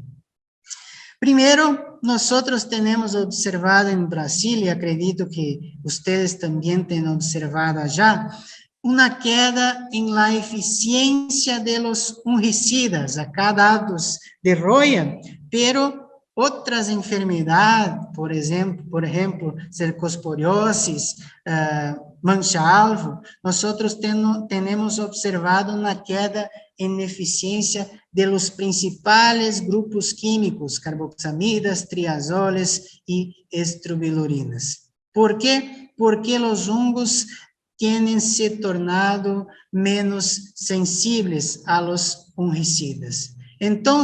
Speaker 3: Primeiro, nós temos observado em Brasil, e acredito que vocês também têm observado já, uma queda em la eficiência de los fungicidas. Acá dados de Roya, pero outras enfermedades, por exemplo, cercosporiose, mancha-alvo, nós temos observado uma queda em eficiência de los principais grupos químicos, carboxamidas, triazoles e estrobilurinas. ¿Por quê? Porque os hongos têm se tornado menos sensibles a los fungicidas. Então,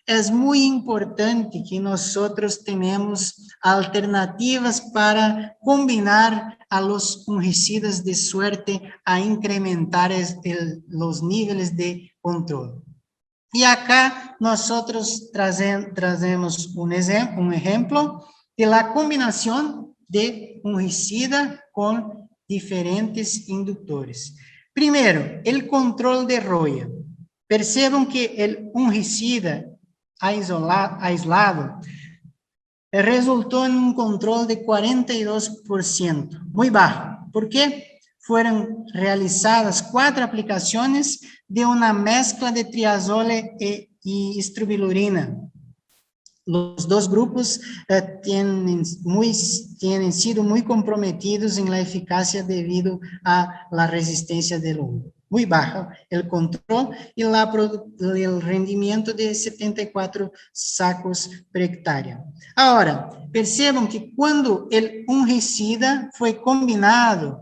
Speaker 3: é muito importante que nós tenhamos alternativas para combinar a los fungicidas de suerte a incrementar os níveis de controle. E acá nós trazemos um exemplo de la combinação de fungicida com diferentes indutores. Primeiro, o controle de Roya. Percebam que o fungicida aislado resultou em um controle de 42%, muito baixo. ¿Por quê? Foram realizadas 4 aplicações de uma mescla de triazole e estrobilurina. Os dois grupos têm sido muito comprometidos em la eficácia devido a la resistência do hongo. Muito bajo o controle e o rendimento de 74 sacos por hectárea. Agora, percebam que quando o fungicida foi combinado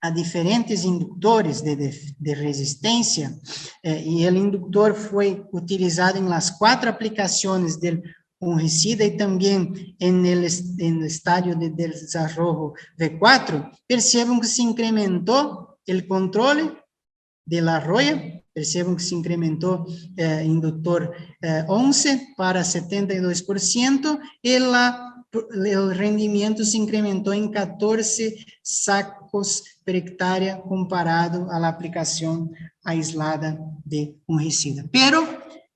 Speaker 3: a diferentes indutores de resistência, e o indutor foi utilizado em las 4 aplicações do fungicida e também no estádio de desenvolvimento V4, percebam que se incrementou o controle de la Roya, percebam que se incrementou indutor 11 para 72%, e o rendimento se incrementou em 14 sacos por hectárea comparado à aplicação aislada de fungicida. Pero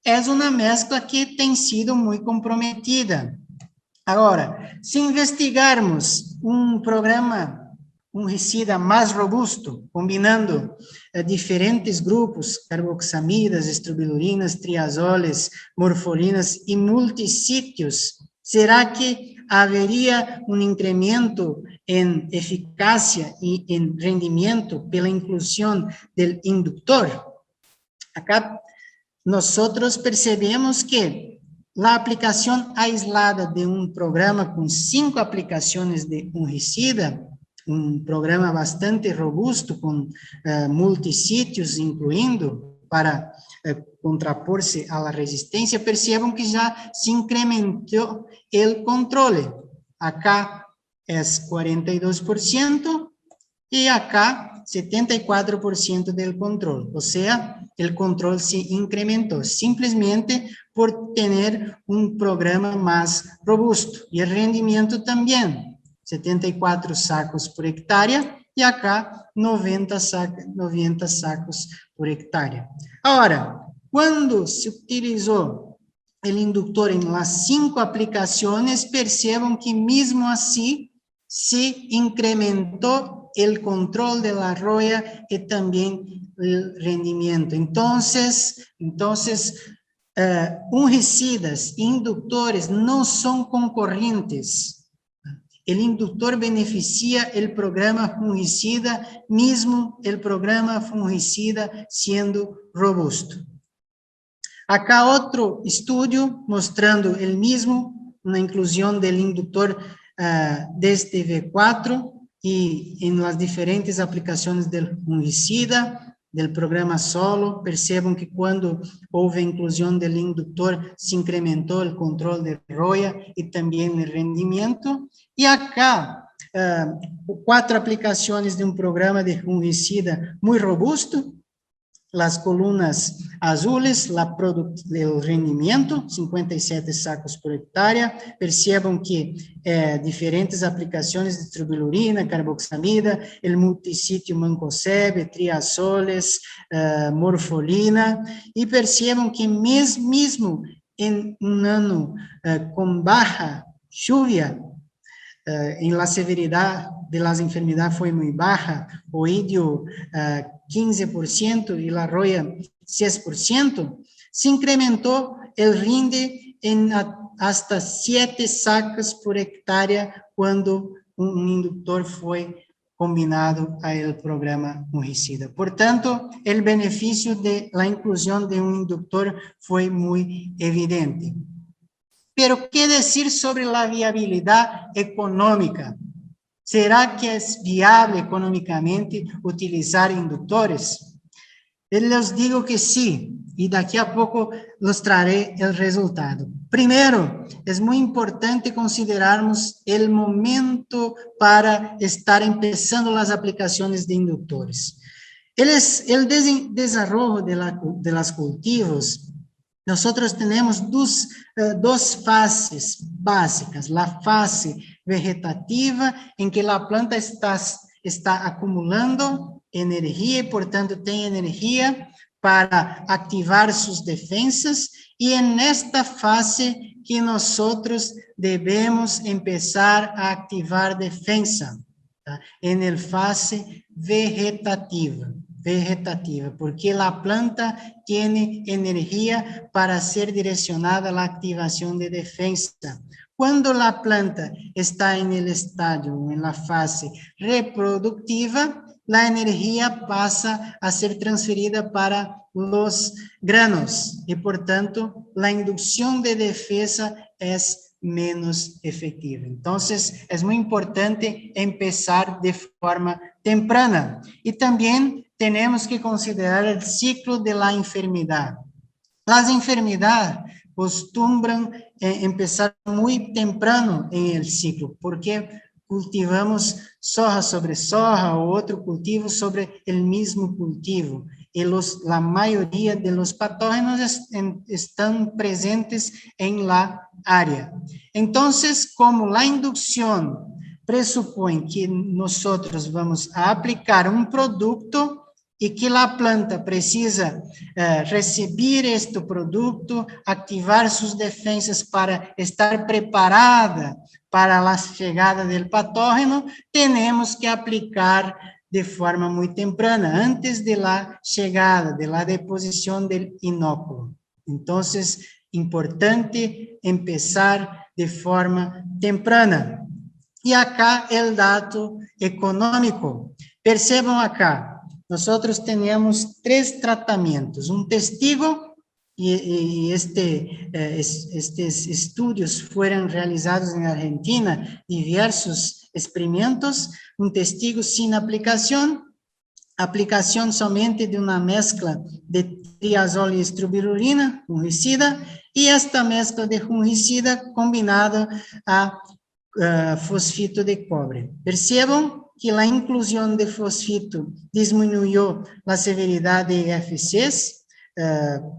Speaker 3: é uma mescla que tem sido muito comprometida. Agora, se investigarmos um programa fungicida mais robusto, combinando diferentes grupos, carboxamidas, estrobilurinas, triazoles, morfolinas e multissítios, será que haveria um incremento em eficácia e em rendimento pela inclusão do indutor? Acá nós percebemos que a aplicação aislada de um programa com 5 aplicações de fungicida, um programa bastante robusto, com multissítios incluindo, para contrapor-se à resistência, percebam que já se incrementou o controle. Acá é 42% e acá 74% do controle. Ou seja, o controle se incrementou, simplesmente por ter um programa mais robusto. E o rendimento também. 74 sacos por hectárea, e acá 90 sacos por hectárea. Agora, quando se utilizou o indutor em las 5 aplicações, percebam que mesmo assim se incrementou o controle de la Roya e também o rendimento. Então, fungicidas e indutores não são concorrentes. O indutor beneficia o programa fungicida, mesmo o programa fungicida sendo robusto. Acá outro estudo mostrando o mesmo, na inclusão do indutor desde V4 e em las diferentes aplicações do fungicida, do programa solo. Percebam que quando houve a inclusão do indutor, se incrementou o controle de roya e também o rendimento. E acá, 4 aplicações de um programa de fungicida muito robusto, as colunas azules, o rendimento, 57 sacos por hectare. Percebam que diferentes aplicações de tribulurina, carboxamida, o multissítio mancozeb, triazoles, morfolina, e percebam que mesmo em um ano com baixa chuva, em la severidade de las enfermedades foi muito baixa, o idio 15% e la roya 6%, se incrementou o rinde em hasta 7 sacas por hectare quando um indutor foi combinado ao programa fungicida. Portanto, o benefício de la inclusão de um indutor foi muito evidente. Pero, ¿qué decir sobre la viabilidad económica? ¿Será que es viable económicamente utilizar inductores? Eu les digo que sí, y daqui a pouco los traré el resultado. Primero, es muy importante considerarmos el momento para estar empezando las aplicaciones de inductores. El desarrollo de las cultivos, nosotros tenemos dos fases básicas, la fase vegetativa, en que la planta está acumulando energía y, por tanto, tiene energía para activar sus defensas, y en esta fase que nosotros debemos empezar a activar defensa, ¿tá? En el fase vegetativa, porque la planta tiene energía para ser direccionada a la activación de defensa. Cuando la planta está en el estadio, en la fase reproductiva, la energía pasa a ser transferida para los granos y, por tanto, la inducción de defensa es menos efectiva. Entonces, es muy importante empezar de forma temprana. Y también tenemos que considerar el ciclo de la enfermedad. Las enfermedades acostumbran empezar muy temprano en el ciclo, porque cultivamos soja sobre soja o otro cultivo sobre el mismo cultivo. Y la mayoría de los patógenos están presentes en la área. Entonces, como la inducción presupone que nosotros vamos a aplicar un producto y que la planta precisa recibir este producto, activar sus defensas para estar preparada para la llegada del patógeno, tenemos que aplicar de forma muy temprana, antes de la llegada, de la deposición del inóculo. Entonces, importante empezar de forma temprana. Y acá el dato económico. Percebam acá. Nosotros tenemos 3 tratamientos, un testigo, y estos estudios fueron realizados en Argentina, diversos experimentos, un testigo sin aplicación somente de una mezcla de triazol y estrobirulina, fungicida, y esta mezcla de fungicida combinada a fosfito de cobre. Percebam que la inclusión de fosfito disminuyó la severidad de IFCs,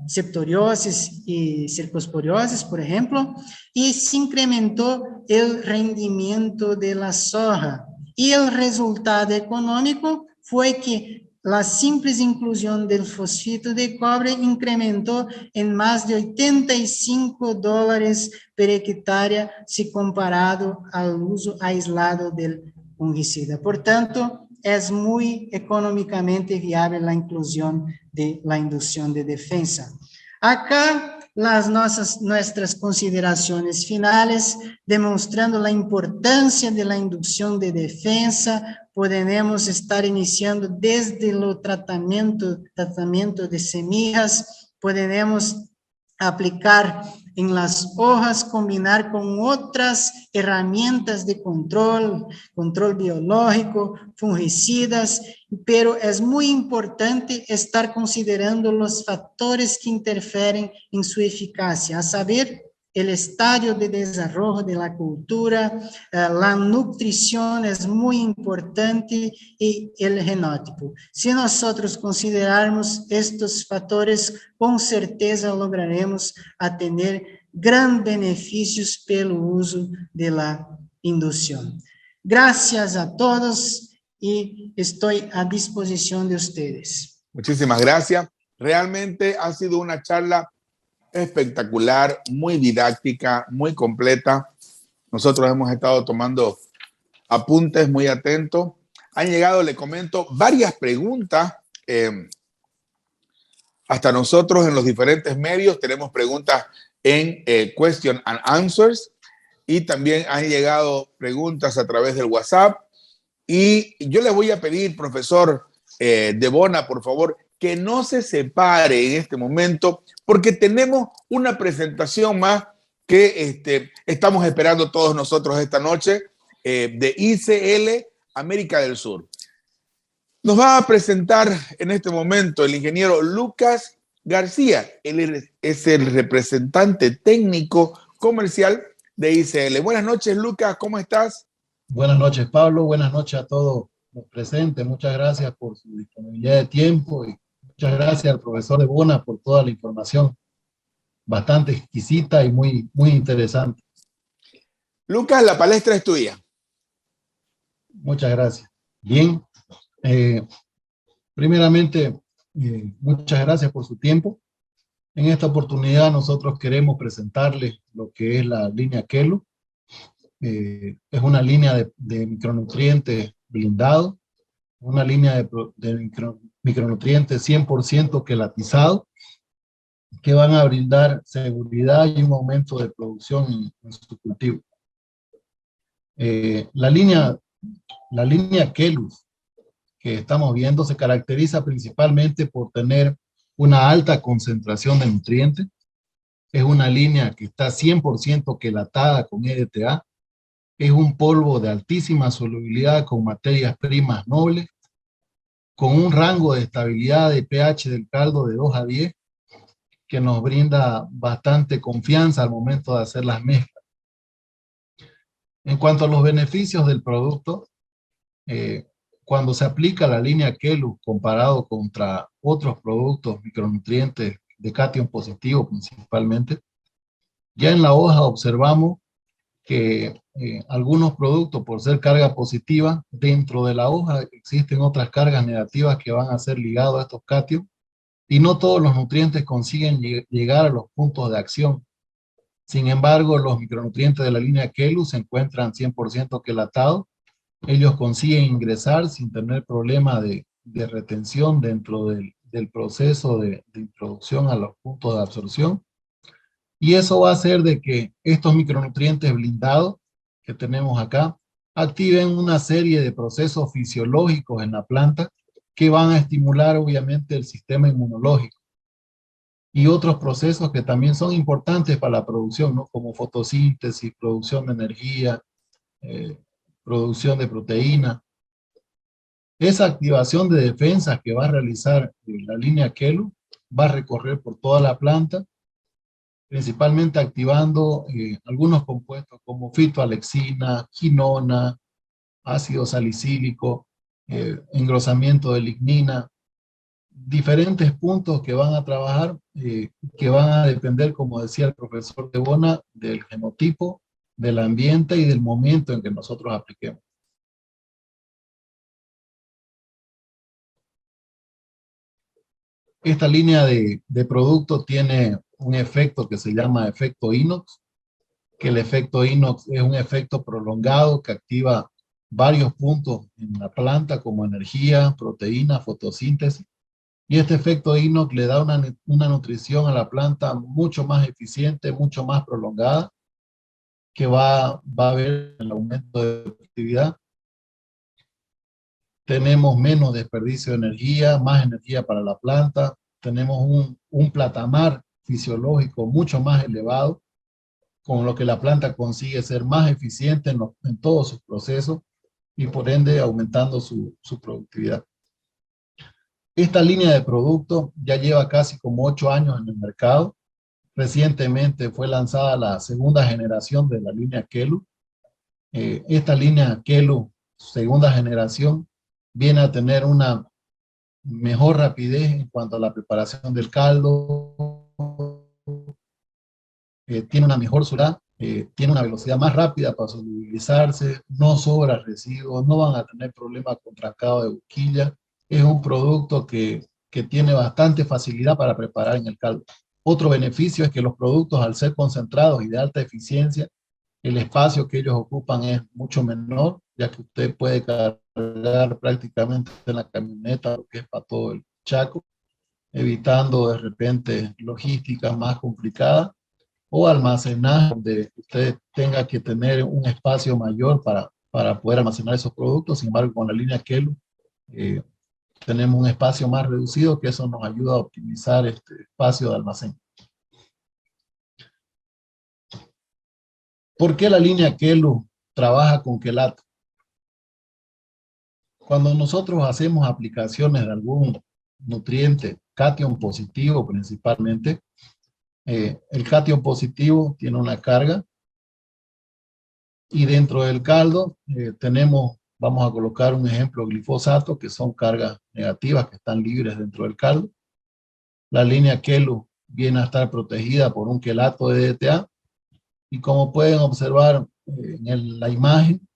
Speaker 3: septoriosis y cercosporiosis, por ejemplo, y se incrementó el rendimiento de la soja. Y el resultado económico fue que la simple inclusión del fosfito de cobre incrementó en más de $85 por hectárea si comparado al uso aislado del fungicida. Por tanto, es muy económicamente viable la inclusión de la inducción de defensa. Acá, nuestras consideraciones finales, demostrando la importancia de la inducción de defensa, podemos estar iniciando desde el tratamiento de semillas, podemos aplicar en las hojas, combinar con otras herramientas de control biológico, fungicidas, pero es muy importante estar considerando los factores que interfieren en su eficacia, a saber, el estadio de desarrollo de la cultura, la nutrición es muy importante y el genotipo. Si nosotros considerarmos estos factores, con certeza lograremos a tener grandes beneficios pelo uso de la inducción. Gracias a todos y estoy a disposición de ustedes.
Speaker 2: Muchísimas gracias. Realmente ha sido una charla espectacular, muy didáctica, muy completa. Nosotros hemos estado tomando apuntes muy atentos. Han llegado, le comento, varias preguntas. Hasta nosotros en los diferentes medios tenemos preguntas en Question and Answers y también han llegado preguntas a través del WhatsApp. Y yo le voy a pedir, profesor Debona, por favor, que no se separe en este momento porque tenemos una presentación más que estamos esperando todos nosotros esta noche de ICL América del Sur. Nos va a presentar en este momento el ingeniero Lucas García. Él es el representante técnico comercial de ICL. Buenas noches, Lucas, ¿cómo estás?
Speaker 4: Buenas noches, Pablo. Buenas noches a todos los presentes. Muchas gracias por su disponibilidad de tiempo y muchas gracias al profesor Debona por toda la información bastante exquisita y muy interesante.
Speaker 2: Lucas, la palestra es tuya.
Speaker 4: Muchas gracias. Bien. Primeramente, muchas gracias por su tiempo. En esta oportunidad nosotros queremos presentarles lo que es la línea Kelo. Es una línea de micronutrientes blindados, una línea de micronutrientes 100% quelatizado, que van a brindar seguridad y un aumento de producción en su cultivo. La línea Kelus que estamos viendo se caracteriza principalmente por tener una alta concentración de nutrientes. Es una línea que está 100% quelatada con EDTA. Es un polvo de altísima solubilidad con materias primas nobles, con un rango de estabilidad de pH del caldo de 2 a 10, que nos brinda bastante confianza al momento de hacer las mezclas. En cuanto a los beneficios del producto, cuando se aplica la línea Kelus comparado contra otros productos micronutrientes de cation positivo principalmente, ya en la hoja observamos que algunos productos, por ser carga positiva, dentro de la hoja existen otras cargas negativas que van a ser ligadas a estos cations, y no todos los nutrientes consiguen llegar a los puntos de acción. Sin embargo, los micronutrientes de la línea Kelus se encuentran 100% quelatados. Ellos consiguen ingresar sin tener problema de retención dentro del proceso de introducción a los puntos de absorción. Y eso va a hacer de que estos micronutrientes blindados que tenemos acá activen una serie de procesos fisiológicos en la planta que van a estimular obviamente el sistema inmunológico y otros procesos que también son importantes para la producción, ¿no? Como fotosíntesis, producción de energía, producción de proteína. Esa activación de defensas que va a realizar la línea Kelus va a recorrer por toda la planta, principalmente activando algunos compuestos como fitoalexina, quinona, ácido salicílico, engrosamiento de lignina, diferentes puntos que van a trabajar, que van a depender, como decía el profesor Debona, del genotipo, del ambiente y del momento en que nosotros apliquemos. Esta línea de producto tiene un efecto que se llama efecto inox, que el efecto inox es un efecto prolongado que activa varios puntos en la planta como energía, proteína, fotosíntesis. Y este efecto inox le da una nutrición a la planta mucho más eficiente, mucho más prolongada, que va a haber el aumento de productividad. Tenemos menos desperdicio de energía, más energía para la planta. Tenemos un platamar fisiológico mucho más elevado, con lo que la planta consigue ser más eficiente en todos sus procesos y por ende aumentando su productividad. Esta línea de productos ya lleva casi como 8 años en el mercado. Recientemente fue lanzada la segunda generación de la línea Kelu. Esta línea Kelu, segunda generación, viene a tener una mejor rapidez en cuanto a la preparación del caldo, tiene una mejor suela, tiene una velocidad más rápida para solubilizarse, no sobra residuos, no van a tener problemas con trancado de boquilla. Es un producto que tiene bastante facilidad para preparar en el caldo. Otro beneficio es que los productos, al ser concentrados y de alta eficiencia, el espacio que ellos ocupan es mucho menor, ya que usted puede cargar prácticamente en la camioneta lo que es para todo el Chaco, evitando de repente logísticas más complicadas o almacenar donde usted tenga que tener un espacio mayor para poder almacenar esos productos. Sin embargo, con la línea Kelu tenemos un espacio más reducido, que eso nos ayuda a optimizar este espacio de almacén. ¿Por qué la línea Kelu trabaja con quelato? Cuando nosotros hacemos aplicaciones de algún nutriente, cation positivo principalmente, el cation positivo tiene una carga y dentro del caldo tenemos, vamos a colocar un ejemplo, glifosato, que son cargas negativas que están libres dentro del caldo. La línea Kelu viene a estar protegida por un quelato de DTA y como pueden observar en la imagen,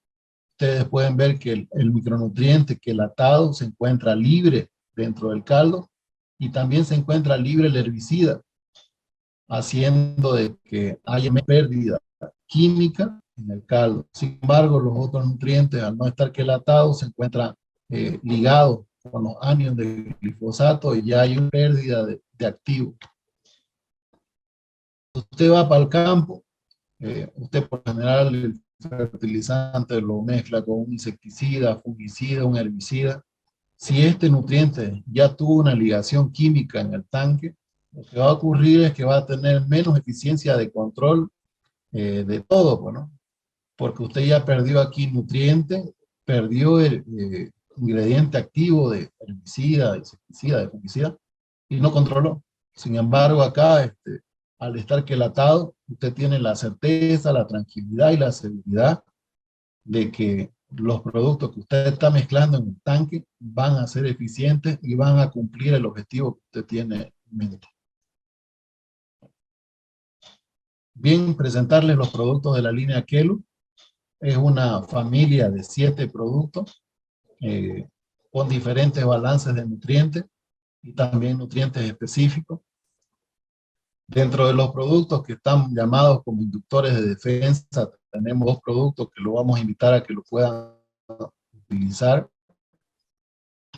Speaker 4: ustedes pueden ver que el micronutriente quelatado se encuentra libre dentro del caldo y también se encuentra libre el herbicida, haciendo de que haya pérdida química en el caldo. Sin embargo, los otros nutrientes, al no estar quelatados, se encuentran ligados con los anions de glifosato y ya hay una pérdida de activo. Usted va para el campo, usted por general el fertilizante lo mezcla con un insecticida, fungicida, un herbicida. Si este nutriente ya tuvo una ligación química en el tanque, lo que va a ocurrir es que va a tener menos eficiencia de control de todo, bueno, porque usted ya perdió aquí nutriente, perdió el ingrediente activo de herbicida, de insecticida, de fungicida, y no controló. Sin embargo, acá, al estar quelatado, usted tiene la certeza, la tranquilidad y la seguridad de que los productos que usted está mezclando en el tanque van a ser eficientes y van a cumplir el objetivo que usted tiene en mente. Bien, presentarles los productos de la línea Kelu. Es una familia de 7 productos con diferentes balances de nutrientes y también nutrientes específicos. Dentro de los productos que están llamados como inductores de defensa, tenemos 2 productos que lo vamos a invitar a que lo puedan utilizar.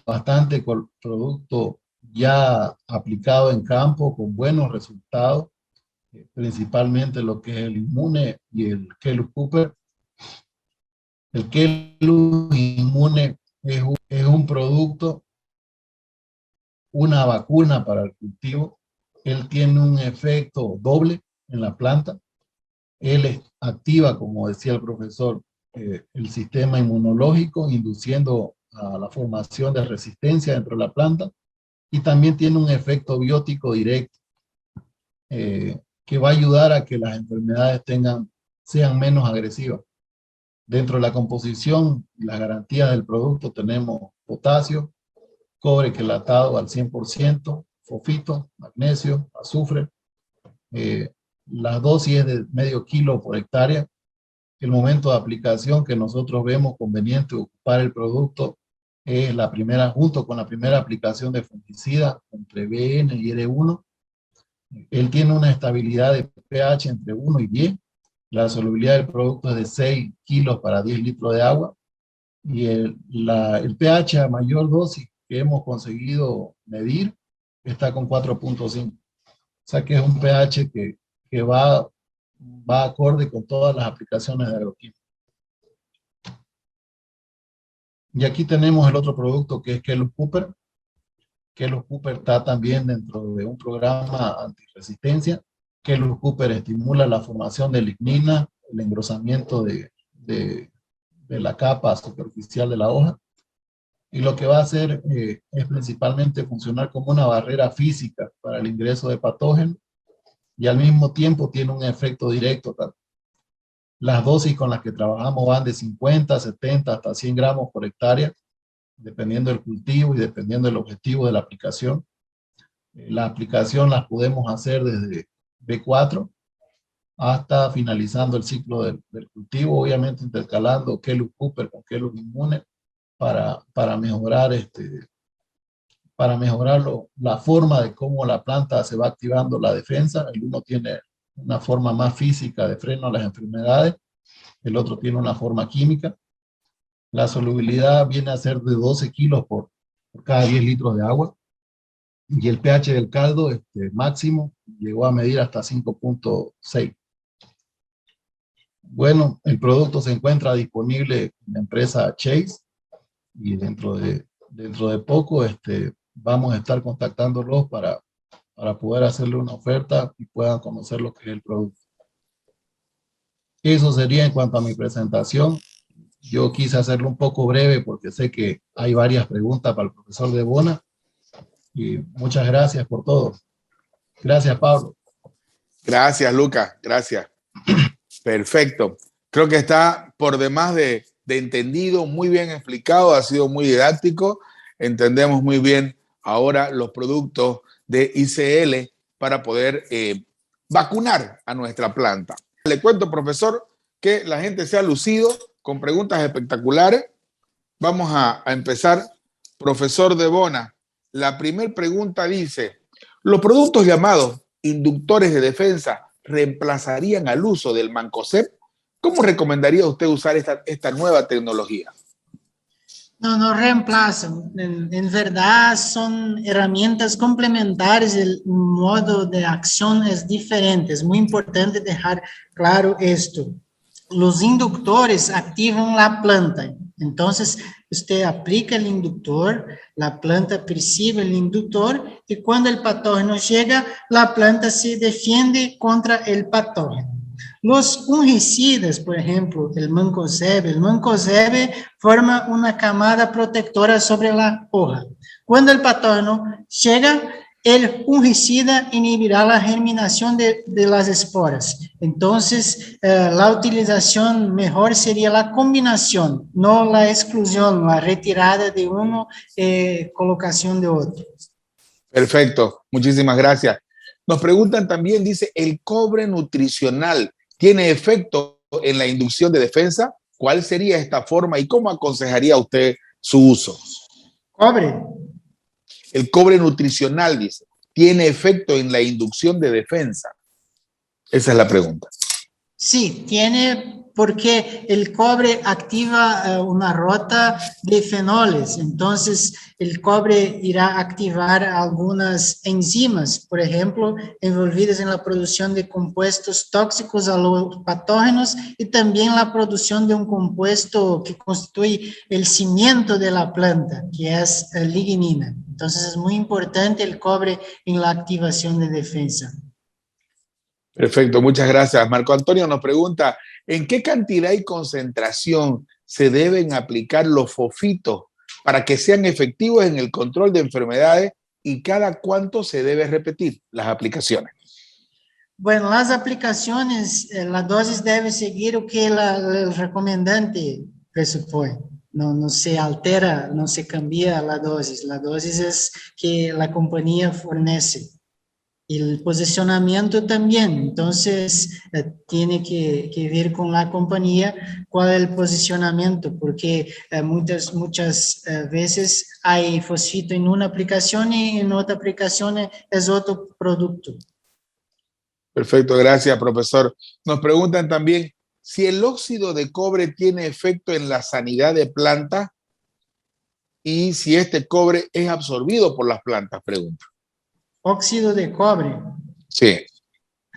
Speaker 4: Bastante producto ya aplicado en campo con buenos resultados, principalmente lo que es el Inmune y el Kelu Cooper. El Kelu Inmune es un producto, una vacuna para el cultivo. Él tiene un efecto doble en la planta. Él activa, como decía el profesor, el sistema inmunológico, induciendo a la formación de resistencia dentro de la planta, y también tiene un efecto biótico directo, que va a ayudar a que las enfermedades sean menos agresivas. Dentro de la composición y las garantías del producto tenemos potasio, cobre quelatado al 100%, fosfito, magnesio, azufre. Las dosis es de medio kilo por hectárea. El momento de aplicación que nosotros vemos conveniente ocupar el producto es la primera, junto con la primera aplicación de fungicida entre BN y R1. Él tiene una estabilidad de pH entre 1 y 10. La solubilidad del producto es de 6 kilos para 10 litros de agua. Y el pH a mayor dosis que hemos conseguido medir está con 4.5. O sea que es un pH que va acorde con todas las aplicaciones de agroquímica. Y aquí tenemos el otro producto que es Kelu Cooper. Kellogg Cooper está también dentro de un programa antirresistencia. Kellogg Cooper estimula la formación de lignina, el engrosamiento de la capa superficial de la hoja. Y lo que va a hacer es principalmente funcionar como una barrera física para el ingreso de patógenos y al mismo tiempo tiene un efecto directo. Las dosis con las que trabajamos van de 50, 70 hasta 100 gramos por hectárea, dependiendo del cultivo y dependiendo del objetivo de la aplicación. La aplicación las podemos hacer desde B4 hasta finalizando el ciclo del cultivo, obviamente intercalando Kellogg Cooper con Kellogg Immune para mejorar, la forma de cómo la planta se va activando la defensa. El uno tiene una forma más física de freno a las enfermedades, el otro tiene una forma química. La solubilidad viene a ser de 12 kilos por cada 10 litros de agua. Y el pH del caldo máximo llegó a medir hasta 5.6. Bueno, el producto se encuentra disponible en la empresa Chase y dentro de poco vamos a estar contactándolos para poder hacerle una oferta y puedan conocer lo que es el producto. Eso sería en cuanto a mi presentación. Yo quise hacerlo un poco breve porque sé que hay varias preguntas para el profesor Devona. Y muchas gracias por todo. Gracias, Pablo.
Speaker 2: Gracias, Lucas. Gracias. Perfecto. Creo que está por demás de entendido, muy bien explicado, ha sido muy didáctico. Entendemos muy bien ahora los productos de ICL para poder vacunar a nuestra planta. Le cuento, profesor, que la gente se ha lucido con preguntas espectaculares. Vamos a empezar. Profesor Devona, la primera pregunta dice, ¿los productos llamados inductores de defensa reemplazarían al uso del Mancozeb? ¿Cómo recomendaría usted usar esta nueva tecnología?
Speaker 3: No reemplazan. En verdad son herramientas complementares, el modo de acción es diferente. Es muy importante dejar claro esto. Los inductores activan la planta. Entonces, usted aplica el inductor, la planta percibe el inductor y cuando el patógeno llega, la planta se defiende contra el patógeno. Los fungicidas, por ejemplo, el Mancozeb forma una camada protectora sobre la hoja. Cuando el patógeno llega, el fungicida inhibirá la germinación de las esporas. Entonces, la utilización mejor sería la combinación, no la exclusión, la retirada de uno, colocación de otro.
Speaker 2: Perfecto, muchísimas gracias. Nos preguntan también, dice, ¿el cobre nutricional tiene efecto en la inducción de defensa? ¿Cuál sería esta forma y cómo aconsejaría usted su uso?
Speaker 3: Cobre.
Speaker 2: El cobre nutricional, dice, ¿tiene efecto en la inducción de defensa? Esa es la pregunta.
Speaker 3: Sí, tiene, porque el cobre activa una ruta de fenoles, entonces el cobre irá a activar algunas enzimas, por ejemplo, envolvidas en la producción de compuestos tóxicos a los patógenos y también la producción de un compuesto que constituye el cimiento de la planta, que es lignina. Entonces es muy importante el cobre en la activación de defensa.
Speaker 2: Perfecto, muchas gracias. Marco Antonio nos pregunta, ¿en qué cantidad y concentración se deben aplicar los fosfitos para que sean efectivos en el control de enfermedades y cada cuánto se debe repetir las aplicaciones?
Speaker 3: Bueno, las aplicaciones, la dosis debe seguir lo que el recomendante presupone. No se altera, no se cambia la dosis. La dosis es que la compañía fornece. El posicionamiento también, entonces tiene que ver con la compañía cuál es el posicionamiento, porque muchas veces hay fosfito en una aplicación y en otra aplicación es otro producto.
Speaker 2: Perfecto, gracias, profesor. Nos preguntan también si el óxido de cobre tiene efecto en la sanidad de plantas y si este cobre es absorbido por las plantas, pregunta.
Speaker 3: Óxido de cobre.
Speaker 2: Sí.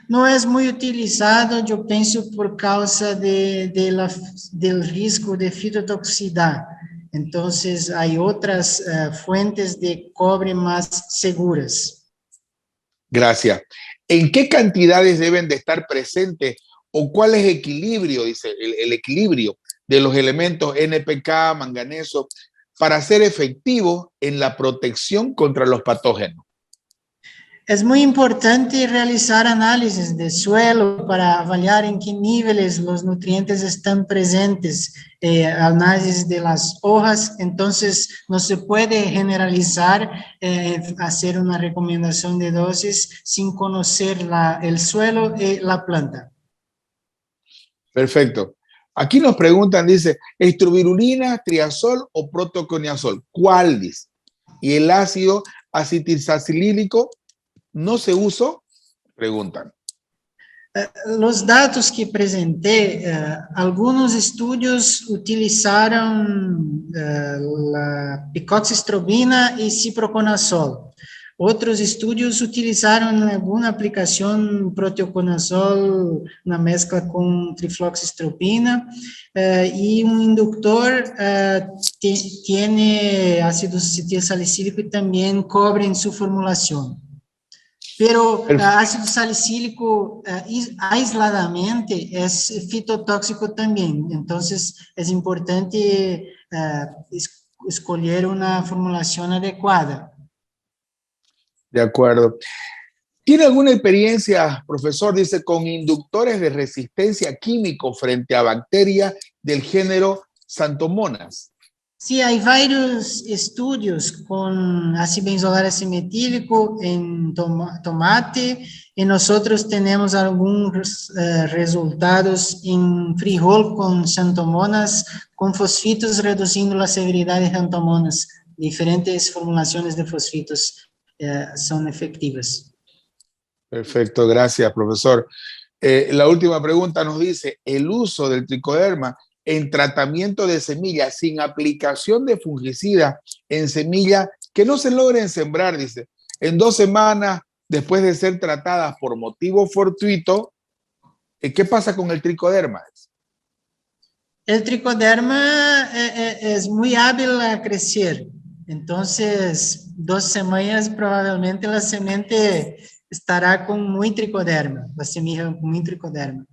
Speaker 3: No es muy utilizado, yo pienso, por causa del riesgo de fitotoxicidad. Entonces, hay otras fuentes de cobre más seguras.
Speaker 2: Gracias. ¿En qué cantidades deben de estar presentes o cuál es el equilibrio, dice, el equilibrio de los elementos NPK, manganeso, para ser efectivos en la protección contra los patógenos?
Speaker 3: Es muy importante realizar análisis de suelo para avaliar en qué niveles los nutrientes están presentes, análisis de las hojas. Entonces no se puede generalizar, hacer una recomendación de dosis sin conocer el suelo y la planta.
Speaker 2: Perfecto. Aquí nos preguntan, dice, ¿estruvirulina, triazol o protoconiazol? ¿Cuál dice? Y el ácido acetilsalicílico no se usó, preguntan.
Speaker 3: Los datos que presenté, algunos estudios utilizaron la picoxestrobina y ciproconazol. Otros estudios utilizaron alguna aplicación proteoconazol, una mezcla con trifloxistropina, y un inductor tiene ácido acetilsalicílico y también cobre en su formulación. Pero ácido salicílico aisladamente es fitotóxico también, entonces es importante escoger una formulación adecuada.
Speaker 2: De acuerdo. ¿Tiene alguna experiencia, profesor, dice, con inductores de resistencia químico frente a bacterias del género Xanthomonas?
Speaker 3: Sí, hay varios estudios con ácido benzoilar acemetílico en tomate y nosotros tenemos algunos resultados en frijol con xanthomonas, con fosfitos reduciendo la severidad de xanthomonas. Diferentes formulaciones de fosfitos son efectivas.
Speaker 2: Perfecto, gracias, profesor. La última pregunta nos dice, ¿el uso del tricoderma en tratamiento de semillas sin aplicación de fungicida en semillas que no se logren sembrar, dice, en 2 semanas después de ser tratadas por motivo fortuito, ¿qué pasa con el tricoderma?
Speaker 3: El tricoderma es muy hábil a crecer, entonces 2 semanas probablemente la semente estará con muy tricoderma, la semilla con muy tricoderma.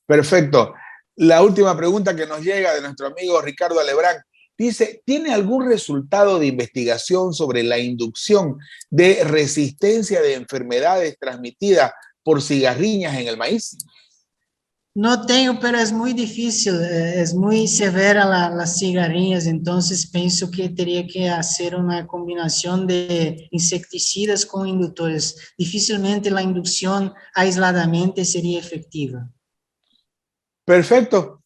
Speaker 2: Perfecto. La última pregunta que nos llega de nuestro amigo Ricardo Alebrán dice, ¿tiene algún resultado de investigación sobre la inducción de resistencia de enfermedades transmitidas por cigarriñas en el maíz?
Speaker 3: No tengo, pero es muy difícil, es muy severa las cigarrillas, entonces pienso que tendría que hacer una combinación de insecticidas con inductores. Difícilmente la inducción aisladamente sería efectiva.
Speaker 2: Perfecto.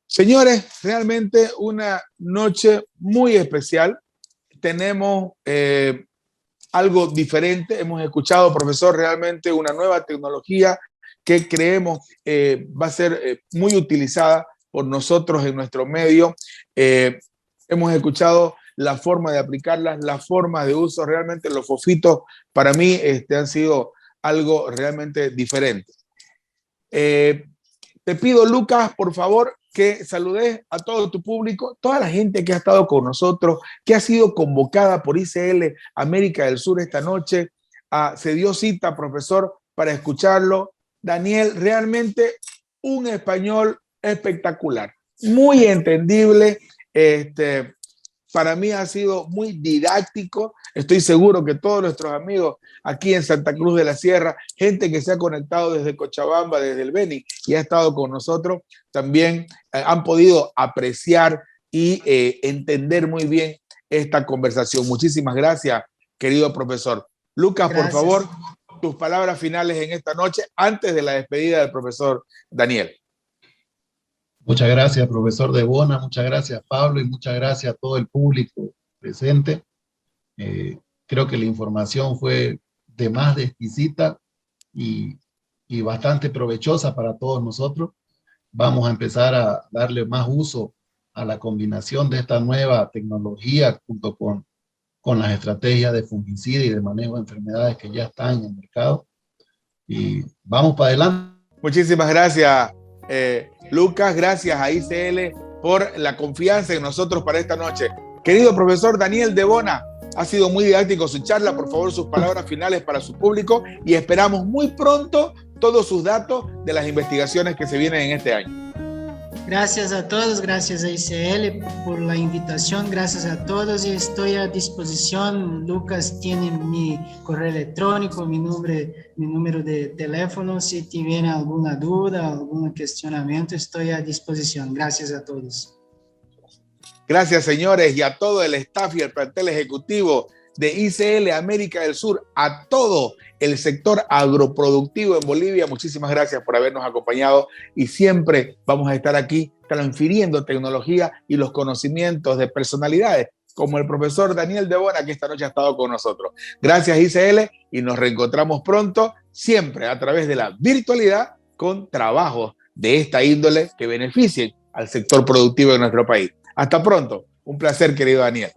Speaker 2: Señores, realmente una noche muy especial. Tenemos algo diferente. Hemos escuchado, profesor, realmente una nueva tecnología que creemos va a ser muy utilizada por nosotros en nuestro medio. Hemos escuchado la forma de aplicarlas, la forma de uso. Realmente los fosfitos para mí han sido algo realmente diferente. Te pido, Lucas, por favor, que saludes a todo tu público, toda la gente que ha estado con nosotros, que ha sido convocada por ICL América del Sur esta noche. Se dio cita, profesor, para escucharlo. Daniel, realmente un español espectacular, muy entendible. Para mí ha sido muy didáctico. Estoy seguro que todos nuestros amigos aquí en Santa Cruz de la Sierra, gente que se ha conectado desde Cochabamba, desde el Beni, y ha estado con nosotros, también han podido apreciar y entender muy bien esta conversación. Muchísimas gracias, querido profesor. Lucas, gracias. Por favor, tus palabras finales en esta noche antes de la despedida del profesor Daniel.
Speaker 4: Muchas gracias, profesor De Bona, muchas gracias, Pablo, y muchas gracias a todo el público presente. Creo que la información fue de más de exquisita y bastante provechosa para todos nosotros. Vamos a empezar a darle más uso a la combinación de esta nueva tecnología junto con las estrategias de fungicida y de manejo de enfermedades que ya están en el mercado. Y vamos para adelante.
Speaker 2: Muchísimas gracias, Lucas. Gracias a ICL por la confianza en nosotros para esta noche. Querido profesor Daniel de Bona, ha sido muy didáctico su charla. Por favor, sus palabras finales para su público y esperamos muy pronto todos sus datos de las investigaciones que se vienen en este año.
Speaker 3: Gracias a todos, gracias a ICL por la invitación, gracias a todos y estoy a disposición. Lucas tiene mi correo electrónico, mi número de teléfono. Si tienen alguna duda, algún cuestionamiento, estoy a disposición. Gracias a todos.
Speaker 2: Gracias, señores, y a todo el staff y el plantel ejecutivo de ICL América del Sur, a todo el sector agroproductivo en Bolivia. Muchísimas gracias por habernos acompañado y siempre vamos a estar aquí transfiriendo tecnología y los conocimientos de personalidades como el profesor Daniel de Bona, que esta noche ha estado con nosotros. Gracias, ICL, y nos reencontramos pronto, siempre a través de la virtualidad, con trabajos de esta índole que beneficien al sector productivo de nuestro país. Hasta pronto. Un placer, querido Daniel.